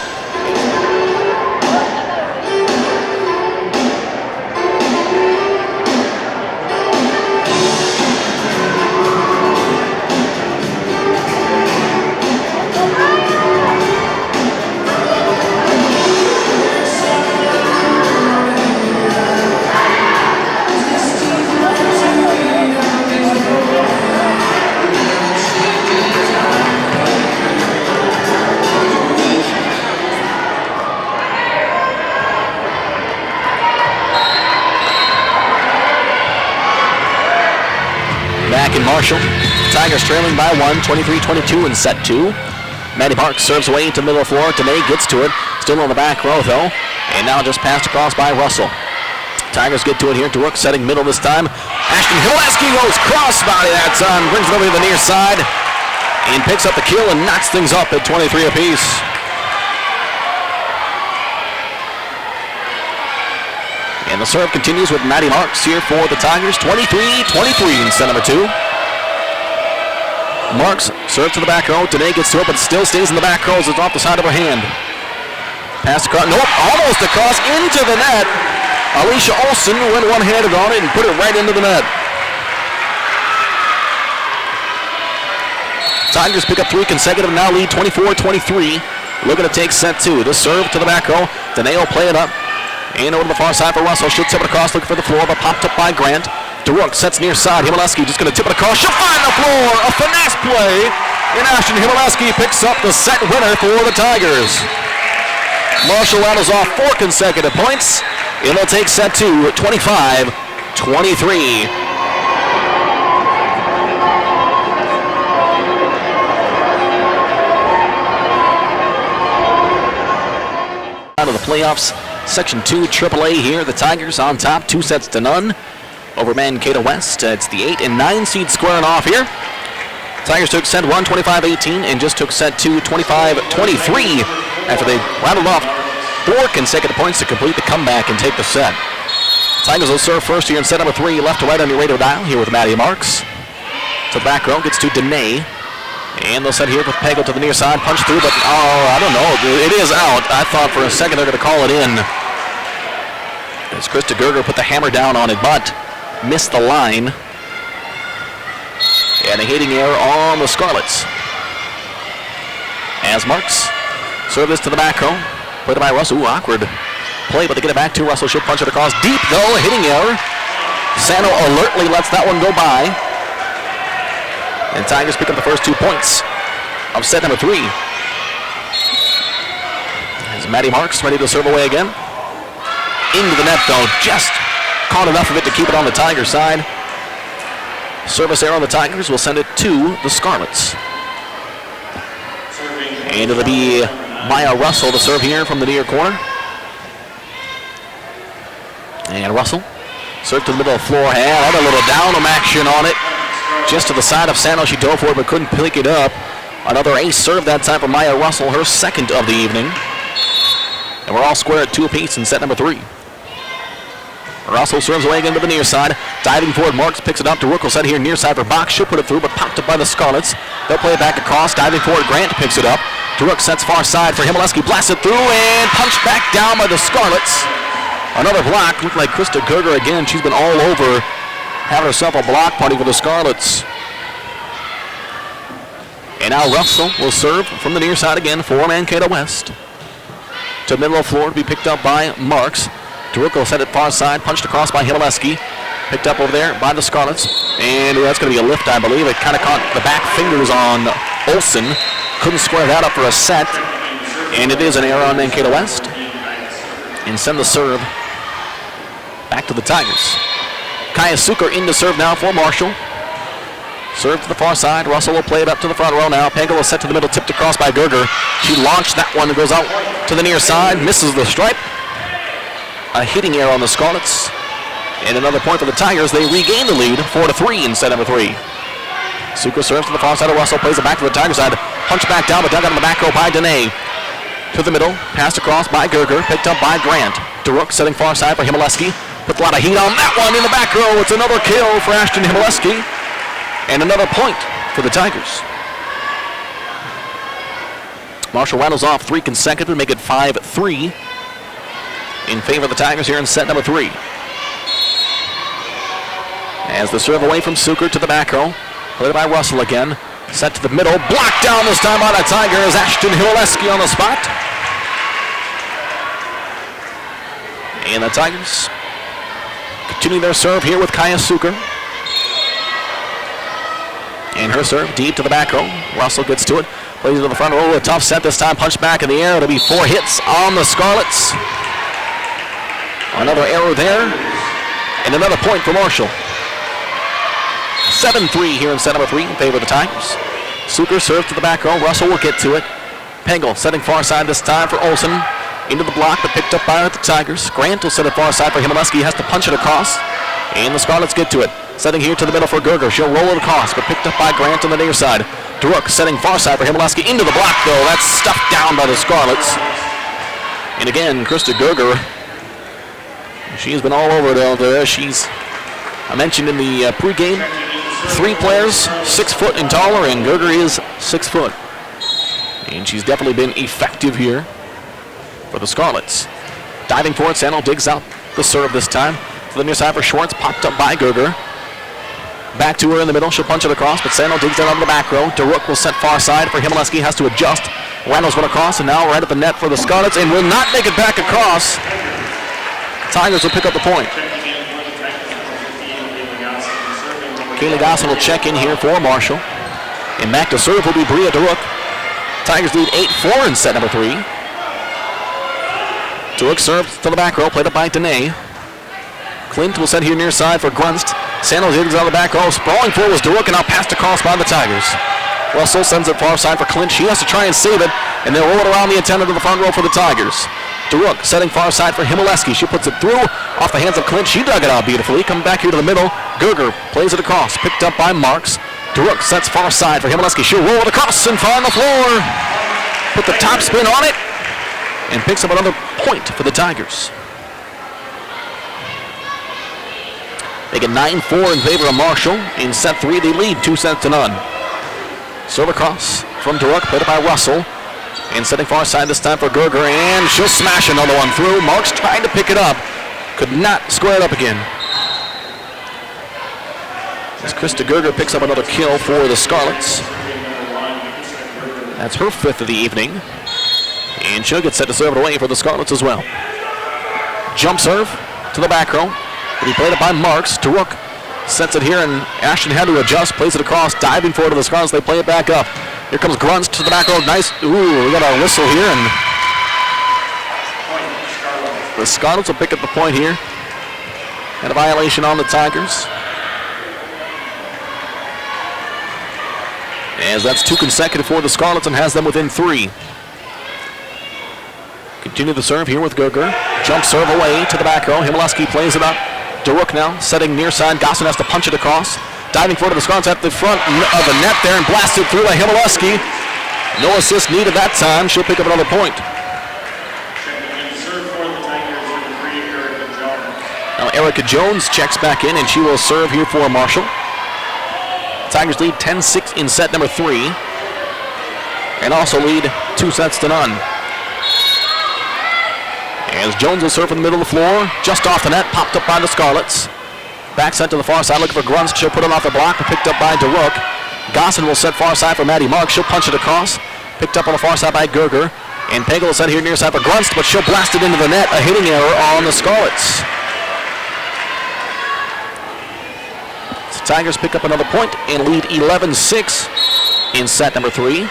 Back in Marshall, Tigers trailing by 1, 23-22 in set 2. Maddie Marks serves away into the middle of the floor. Danae gets to it, still on the back row though, and now just passed across by Russell. Tigers get to it here. DeRook setting middle this time. Ashton Himaleski goes crossbody that time, brings it over to the near side, and picks up the kill and knocks things up at 23 apiece. And the serve continues with Maddie Marks here for the Tigers, 23-23 in set number 2. Marks serves to the back row. Danae gets to it, but still stays in the back row as it's off the side of her hand. Pass across, nope, almost across into the net. Alicia Olsen went one-handed on it and put it right into the net. Tigers pick up 3 consecutive, now lead 24-23. Looking to take set 2. The serve to the back row. Danae will play it up. And over to the far side for Russell. She'll tip it across, looking for the floor, but popped up by Grant. DeRook sets near side. Himaleski just going to tip it across. She'll find the floor. A finesse play. And Ashton Himaleski picks up the set winner for the Tigers. Marshall rattles off 4 consecutive points. And they'll take set 2, 25-23. Out of the playoffs, Section 2 AAA here. The Tigers on top, 2-0 over Mankato West. It's the 8 and 9 seed squaring off here. Tigers took set 1, 25-18, and just took set 2, 25-23, after they rattled off 4 consecutive points to complete the comeback and take the set. Tigers will serve first here in set number 3, left to right on your radio dial here with Maddie Marks. To the back row, gets to Danae. And they'll set here with Pego to the near side, punch through, but I don't know, it is out. I thought for a second they're going to call it in. As Krista Gerger put the hammer down on it, but missed the line. And a hitting error on the Scarlets. As Marks serve this to the back row, played by Russell. Ooh, awkward play, but they get it back to Russell. She'll punch it across deep, though, a hitting error. Sano alertly lets that one go by. And Tigers pick up the first 2 points of set number 3. As Maddie Marks ready to serve away again. Into the net, though. Just caught enough of it to keep it on the Tigers side. Service error on the Tigers will send it to the Scarlets. And it'll be Maya Russell to serve here from the near corner. And Russell serve to the middle of the floor. Had a little down action on it. Just to the side of Sano, she dove for it but couldn't pick it up. Another ace serve that time for Maya Russell, her second of the evening. And we're all square at 2 apiece in set number 3. Russell serves away again to the near side. Diving forward, Marks picks it up. DeRook will set here near side for Bach. She'll put it through, but popped up by the Scarlets. They'll play it back across. Diving forward, Grant picks it up. DeRook sets far side for Himaleski. Blasts it through and punched back down by the Scarlets. Another block. Looked like Krista Gerger again. She's been all over, having herself a block party for the Scarlets. And now Russell will serve from the near side again for Mankato West. To the middle of the floor to be picked up by Marks. DeRook will set it far side, punched across by Himaleski. Picked up over there by the Scarlets. And that's going to be a lift, I believe. It kind of caught the back fingers on Olsen. Couldn't square that up for a set. And it is an error on Mankato West. And send the serve back to the Tigers. Kaya Suker in to serve now for Marshall. Serve to the far side. Russell will play it up to the front row now. Pengel will set to the middle, tipped across by Gerger. She launched that one. It goes out to the near side. Misses the stripe. A hitting error on the Scarlets. And another point for the Tigers. They regain the lead 4-3 in set number 3. Suker serves to the far side of Russell. Plays it back to the Tiger side. Punch back down, but dug out on the back row by Danae. To the middle. Passed across by Gerger. Picked up by Grant. DeRook setting far side for Himaleski. Put a lot of heat on that one in the back row. It's another kill for Ashton Himaleski. And another point for the Tigers. Marshall rattles off 3 consecutive, make it 5-3 in favor of the Tigers here in set number 3. As the serve away from Suker to the back row. Played by Russell again. Set to the middle. Blocked down this time by the Tigers. Ashton Himaleski on the spot. And the Tigers continue their serve here with Kaya Suker. And her serve deep to the back row. Russell gets to it. Plays it to the front row. A tough set this time. Punched back in the air. It'll be 4 hits on the Scarlets. Another error there. And another point for Marshall. 7-3 here in set number 3 in favor of the Tigers. Suker serves to the back row. Russell will get to it. Pengel setting far side this time for Olsen. Into the block, but picked up by the Tigers. Grant will set it far side for Himaleski. He has to punch it across. And the Scarlets get to it. Setting here to the middle for Gerger. She'll roll it across, but picked up by Grant on the near side. DeRook setting far side for Himaleski. Into the block, though. That's stuffed down by the Scarlets. And again, Krista Gerger. She's been all over there. I mentioned in the pregame, 3 players, 6 foot and taller, and Gerger is 6 foot. And she's definitely been effective here for the Scarlets. Diving forward, Sandel digs out the serve this time. To the near side for Schwartz, popped up by Gerger. Back to her in the middle, she'll punch it across, but Sandel digs down on the back row. DeRook will set far side for Himaleski, has to adjust. Reynolds went across, and now right at the net for the Scarlets, and will not make it back across. Tigers will pick up the point. Kaylee Gosselin will check in here for Marshall. And back to serve will be Bria DeRook. Tigers lead 8-4 in set number 3. DeRook serves to the back row, played up by Danae. Clint will set here near side for Grunst. Sandals digs on the back row. Sprawling forward was DeRook, and now passed across by the Tigers. Russell sends it far side for Clint. She has to try and save it, and they'll roll it around the antenna to the front row for the Tigers. DeRook setting far side for Himaleski. She puts it through off the hands of Clint. She dug it out beautifully. Come back here to the middle. Gerger plays it across. Picked up by Marks. DeRook sets far side for Himaleski. She'll roll it across and find the floor. Put the top spin on it and picks up another point for the Tigers. They get 9-4 in favor of Marshall. In set 3, they lead 2-0. Serve across from DeRook, played it by Russell. And setting far side this time for Gerger, and she'll smash another one through. Marks tried to pick it up. Could not square it up again. As Krista Gerger picks up another kill for the Scarlets. That's her 5th of the evening. And she'll get set to serve it away for the Scarlets as well. Jump serve to the back row. Will be played up by Marks. DeRook sets it here, and Ashton had to adjust, plays it across, diving forward to the Scarlets. They play it back up. Here comes Grunst to the back row. Nice. Ooh, we got a whistle here, and the Scarlets will pick up the point here. And a violation on the Tigers. As that's 2 consecutive for the Scarlets and has them within 3. Continue the serve here with Gerger. Jump serve away to the back row. Himaleski plays it up. DeRook now setting near side. Gosselin has to punch it across. Diving forward to the Scarlets at the front of the net there and blasted through by Himaleski. No assist needed that time. She'll pick up another point. Now Erica Jones checks back in, and she will serve here for Marshall. Tigers lead 10-6 in set number 3. And also lead 2-0. As Jones will serve from the middle of the floor, just off the net, popped up by the Scarlets. Back set to the far side, looking for Grunst. She'll put it off the block, picked up by DeRook. Gosselin will set far side for Maddie Marks. She'll punch it across, picked up on the far side by Gerger. And Pagel will set here near side for Grunst, but she'll blast it into the net. A hitting error on the Scarlets. So Tigers pick up another point and lead 11-6 in set number 3.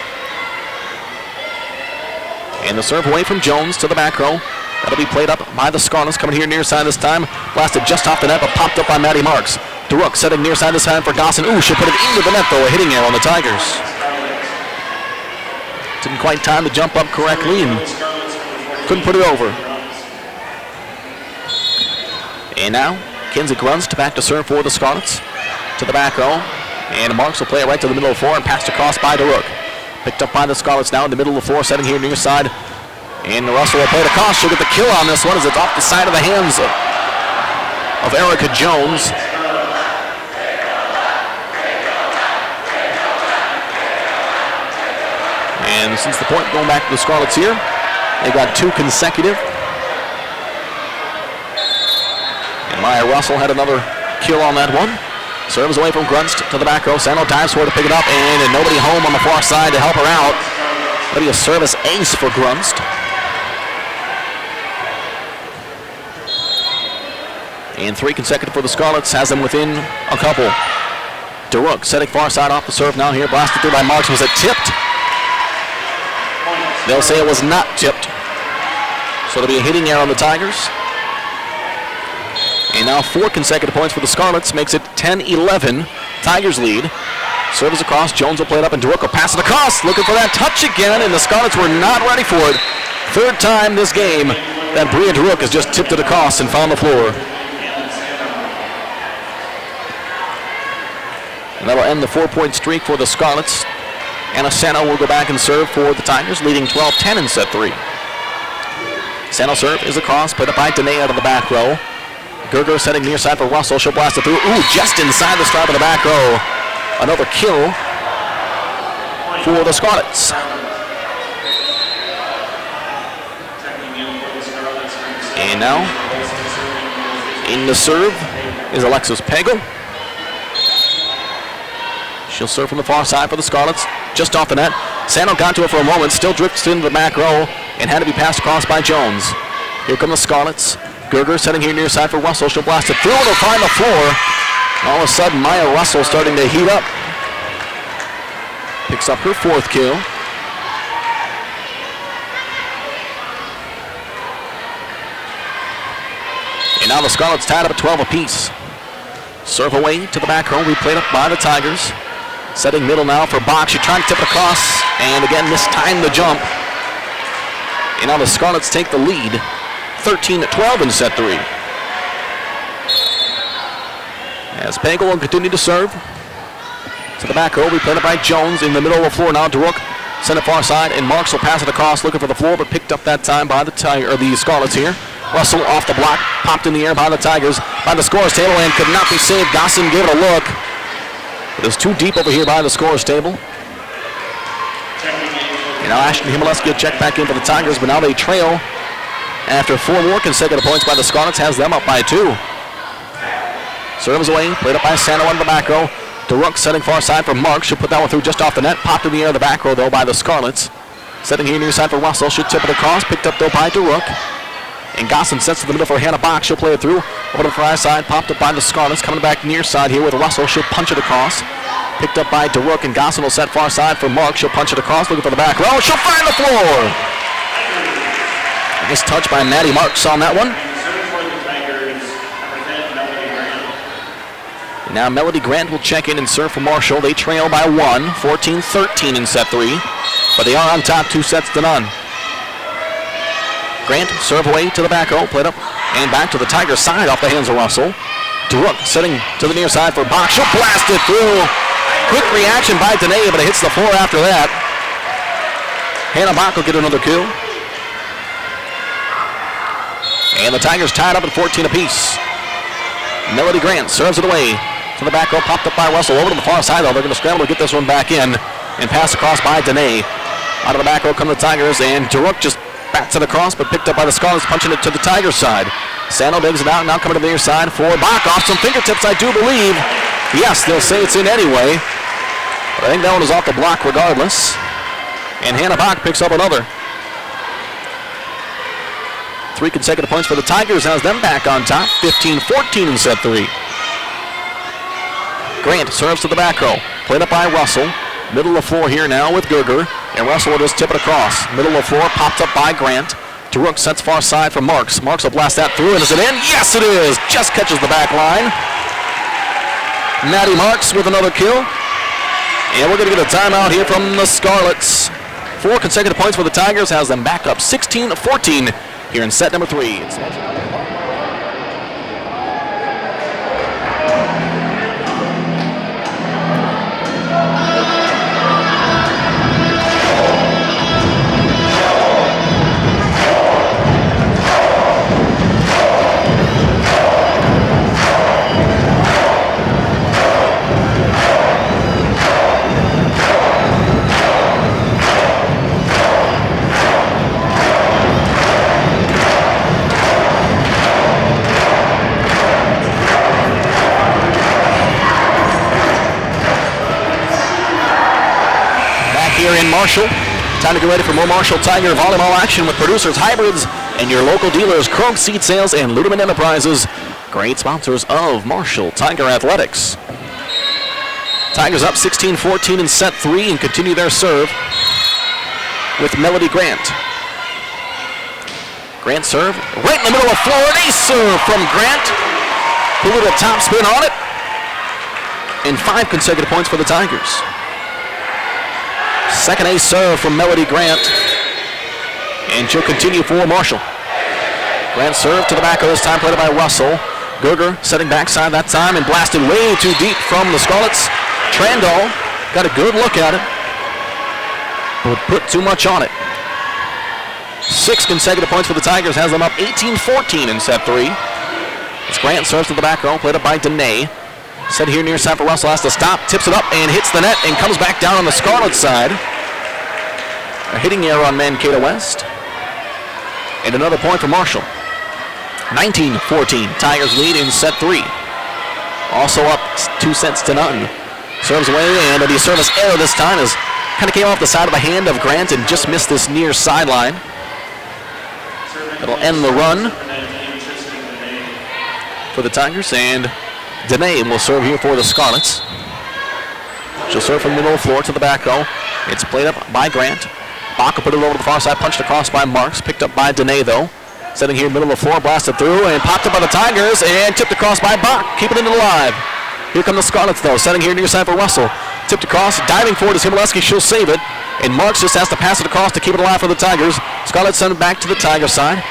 And the serve away from Jones to the back row. That'll be played up by the Scarlets, coming here near side this time. Blasted just off the net, but popped up by Maddie Marks. DeRook setting near side this time for Gosselin. Ooh, she'll put it into the net, though. A hitting error on the Tigers. Didn't quite time to jump up correctly and couldn't put it over. And now, Kenzie Grunst back to serve for the Scarlets. To the back row. And Marks will play it right to the middle of the floor and passed across by DeRook. Picked up by the Scarlets now in the middle of the floor, setting here near side. And Russell will play it across. She'll get the kill on this one as it's off the side of the hands of Erica Jones. And since the point going back to the Scarlets here, they got 2 consecutive. And Maya Russell had another kill on that one. Serves away from Grunst to the back row. Sano dives for her to pick it up, and nobody home on the far side to help her out. That'll be a service ace for Grunst. And 3 consecutive for the Scarlets, has them within a couple. DeRook setting far side off the serve now here. Blasted through by Marks. Was it tipped? They'll say it was not tipped. So it'll be a hitting error on the Tigers. And now 4 consecutive points for the Scarlets. Makes it 10-11. Tigers lead. Serves across. Jones will play it up, and DeRook will pass it across. Looking for that touch again, and the Scarlets were not ready for it. 3rd time this game that Bria DeRook has just tipped it across and found the floor. And that'll end the 4-point streak for the Scarlets. Anna Sano will go back and serve for the Tigers, leading 12-10 in set 3. Sano serve is across, played up by Danae out of the back row. Gerger setting near side for Russell. She'll blast it through. Ooh, just inside the stripe of the back row. Another kill for the Scarlets. And now, in the serve is Alexis Pagel. She'll serve from the far side for the Scarlets. Just off the net. Sano got to it for a moment. Still drifts into the back row and had to be passed across by Jones. Here come the Scarlets. Gerger setting here near side for Russell. She'll blast it through and it'll find the floor. All of a sudden, Maya Russell starting to heat up. Picks up her 4th kill. And now the Scarlets tied up at 12 apiece. Serve away to the back row. We played up by the Tigers. Setting middle now for Bach. She tried to tip it across and again mistimed the jump. And now the Scarlets take the lead. 13-12 in set 3. As Pagel will continue to serve. To the back row, we played it by Jones in the middle of the floor now. DeRook sent it far side, and Marks will pass it across, looking for the floor, but picked up that time by the Scarlets here. Russell off the block, popped in the air by the Tigers, by the scorer's table, and could not be saved. Gosson gave it a look. It was too deep over here by the scorer's table. And now Ashton Himmelewski will check back in for the Tigers, but now they trail after 4 more consecutive points by the Scarlets, has them up by 2. Serves away, played up by Sano on the back row. DeRook setting far side for Marks. She'll put that one through just off the net. Popped in the air the back row, though, by the Scarlets. Setting here near side for Russell. She'll tip it across. Picked up, though, by DeRook. And Gosson sets to the middle for Hannah Bach. She'll play it through. Over to the far side. Popped up by the Scarlets. Coming back near side here with Russell. She'll punch it across. Picked up by DeRook. And Gosson will set far side for Marks. She'll punch it across. Looking for the back row. She'll find the floor. Nice touch by Maddie Marks on that one. Now Melody Grant will check in and serve for Marshall. They trail by 1, 14-13 in set 3. But they are on top 2 sets to none. Grant serve away to the back row, played up and back to the Tigers side off the hands of Russell. DeRook setting to the near side for Bach. She'll blast it through. Quick reaction by Danae, but it hits the floor after that. Hannah Bach will get another kill. And the Tigers tied up at 14 apiece. Melody Grant serves it away. To the back row, popped up by Russell. Over to the far side, though. They're going to scramble to get this one back in. And pass across by Danae. Out of the back row come the Tigers. And DeRook just bats it across, but picked up by the Scarlets, punching it to the Tigers side. Sano digs it out, now coming to the near side for Bach. Off some fingertips, I do believe. Yes, they'll say it's in anyway. But I think that one is off the block regardless. And Hannah Bach picks up another. 3 consecutive points for the Tigers, has them back on top. 15-14 in set 3. Grant serves to the back row. Played up by Russell. Middle of the floor here now with Gerger. And Russell will just tip it across. Middle of the floor, popped up by Grant. DeRook sets far side for Marks. Marks will blast that through, and is it in? Yes, it is! Just catches the back line. Maddie Marks with another kill. And we're going to get a timeout here from the Scarlets. 4 consecutive points for the Tigers, has them back up 16-14 here in set number 3. In Marshall. Time to get ready for more Marshall Tiger Volleyball action with Producers Hybrids and your local dealers Krog Seed Sales and Ludeman Enterprises, great sponsors of Marshall Tiger Athletics. Tigers up 16-14 in set 3 and continue their serve with Melody Grant. Grant serve right in the middle of the floor. Ace serve from Grant. Put a little top spin on it. And 5 consecutive points for the Tigers. Second ace serve from Melody Grant. And she'll continue for Marshall. Grant serve to the back of this time, played by Russell. Gerger setting backside that time and blasted way too deep from the Scarlets. Trandall got a good look at it, but put too much on it. 6 consecutive points for the Tigers, has them up 18-14 in set 3. As Grant serves to the back row, played up by Danae. Set here near side for Russell, has to stop, tips it up and hits the net and comes back down on the Scarlet side. A hitting error on Mankato West. And another point for Marshall. 19-14, Tigers lead in set 3. Also up 2 sets to none. Serves away and the service error this time is kind of came off the side of the hand of Grant and just missed this near sideline. It'll end the run. for the Tigers, and Danae will serve here for the Scarlets. She'll serve from the middle of the floor to the back row. It's played up by Grant. Bach will put it over to the far side, punched across by Marks, picked up by Danae though. Setting here middle of the floor, blasted through, and popped up by the Tigers, and tipped across by Bach, keeping it alive. Here come the Scarlets though, setting here near side for Russell. Tipped across, diving forward is Himaleski, she'll save it. And Marks just has to pass it across to keep it alive for the Tigers. Scarlets send it back to the Tiger side.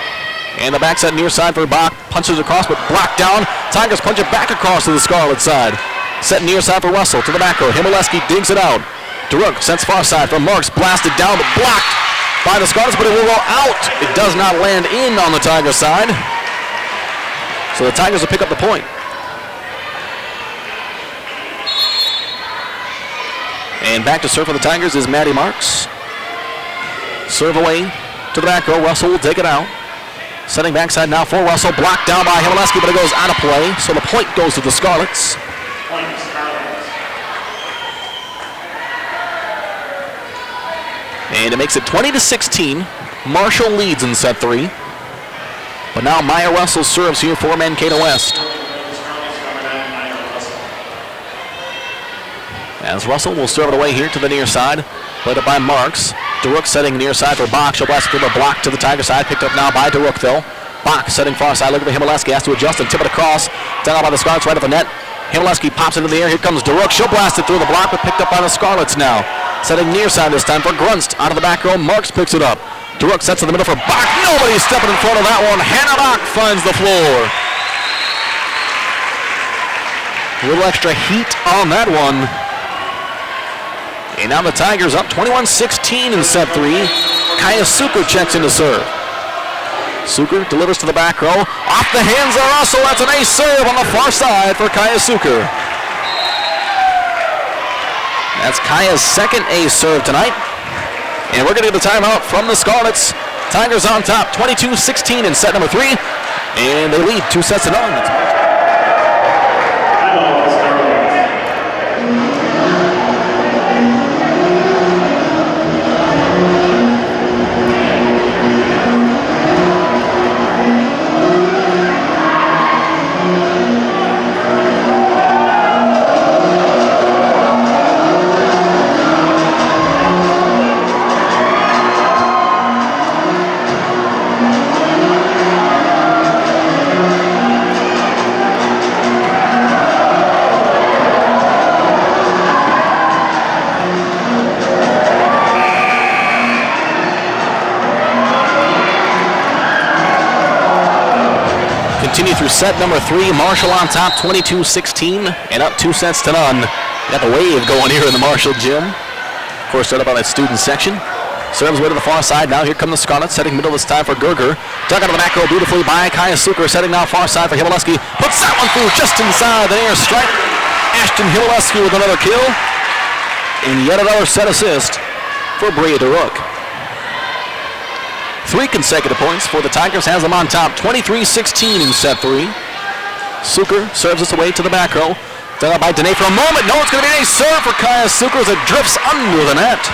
And the backside near side for Bach, punches across but blocked down. Tigers punch it back across to the Scarlet side. Set near side for Russell to the back row. Himaleski digs it out. Daruk sends far side from Marks, blasted down but blocked by the Scarlets, but it will go out. It does not land in on the Tiger side. So the Tigers will pick up the point. And back to serve for the Tigers is Maddie Marks. Serve away to the back row. Russell will take it out. Setting backside now for Russell. Blocked down by Himaleski, but it goes out of play. So the point goes to the Scarlets. And it makes it 20-16. Marshall leads in set 3. But now Maya Russell serves here for Mankato West. As Russell will serve it away here to the near side. Played up by Marks. Daruk setting near side for Bach. She'll blast through the block to the Tiger side. Picked up now by Daruk though. Bach setting far side. Looking for Himaleski. Has to adjust and tip it across. Down by the Scarlets right at the net. Himaleski pops into the air. Here comes Daruk. She'll blast it through the block, but picked up by the Scarlets now. Setting near side this time for Grunst. Out of the back row. Marks picks it up. Daruk sets in the middle for Bach. Nobody's stepping in front of that one. Hannah Bach finds the floor. A little extra heat on that one. And now the Tigers up 21-16 in set 3. Kaya Suker checks in to serve. Suker delivers to the back row. Off the hands of Russell. That's an ace serve on the far side for Kaya Suker. That's Kaya's second ace serve tonight. And we're going to get the timeout from the Scarlets. Tigers on top 22-16 in set number 3. And they lead 2 sets to none. Continue through set number 3. Marshall on top 22-16 and up 2 sets to none. Got the wave going here in the Marshall gym. Of course, started by that student section. Serves way to the far side. Now here come the Scarlets, setting middle this time for Gerger. Dug out of the back row beautifully by Kaya Suker, setting now far side for Himaleski. Puts that one through just inside the near strike. Ashton Himaleski with another kill. And yet another set assist for Bria Daruk. 3 consecutive points for the Tigers, has them on top 23-16 in set 3. Suker serves this away to the back row. Done out by Danae for a moment. No, it's going to be a serve for Kaya Suker as it drifts under the net.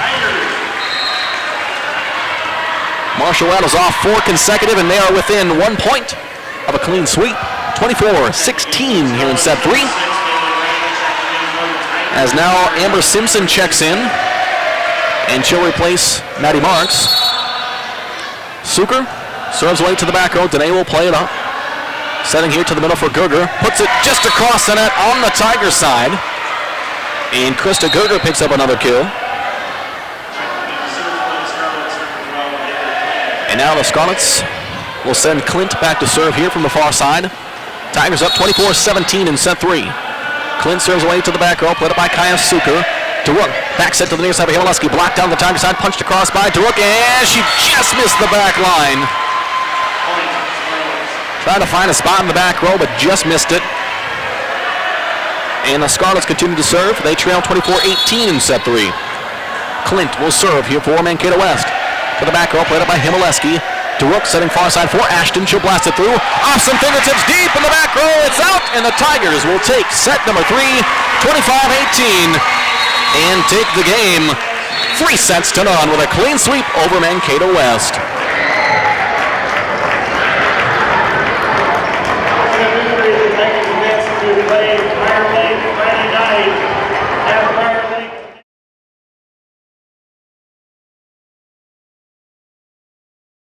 Marshall rattles off 4 consecutive, and they are within 1 point of a clean sweep. 24-16 here in set 3. As now Amber Simpson checks in, and she'll replace Maddie Marks. Suker serves away to the back row. Danae will play it up. Setting here to the middle for Gerger. Puts it just across the net on the Tiger side. And Krista Gerger picks up another kill. And now the Scarlets will send Clint back to serve here from the far side. Tigers up 24-17 in set 3. Clint serves away to the back row. Played up by Kaya Suker. Daruk, back set to the near side of Himaleski. Blocked down the Tiger side, punched across by Daruk, and she just missed the back line. Trying to find a spot in the back row, but just missed it. And the Scarlets continue to serve. They trail 24-18 in set 3. Clint will serve here for Mankato West. To the back row, played up by Himaleski. Daruk setting far side for Ashton. She'll blast it through. Off some fingertips deep in the back row. It's out, and the Tigers will take set number 3, 25-18. And take the game 3 sets to none with a clean sweep over Mankato West. The play Fire Lake Friday night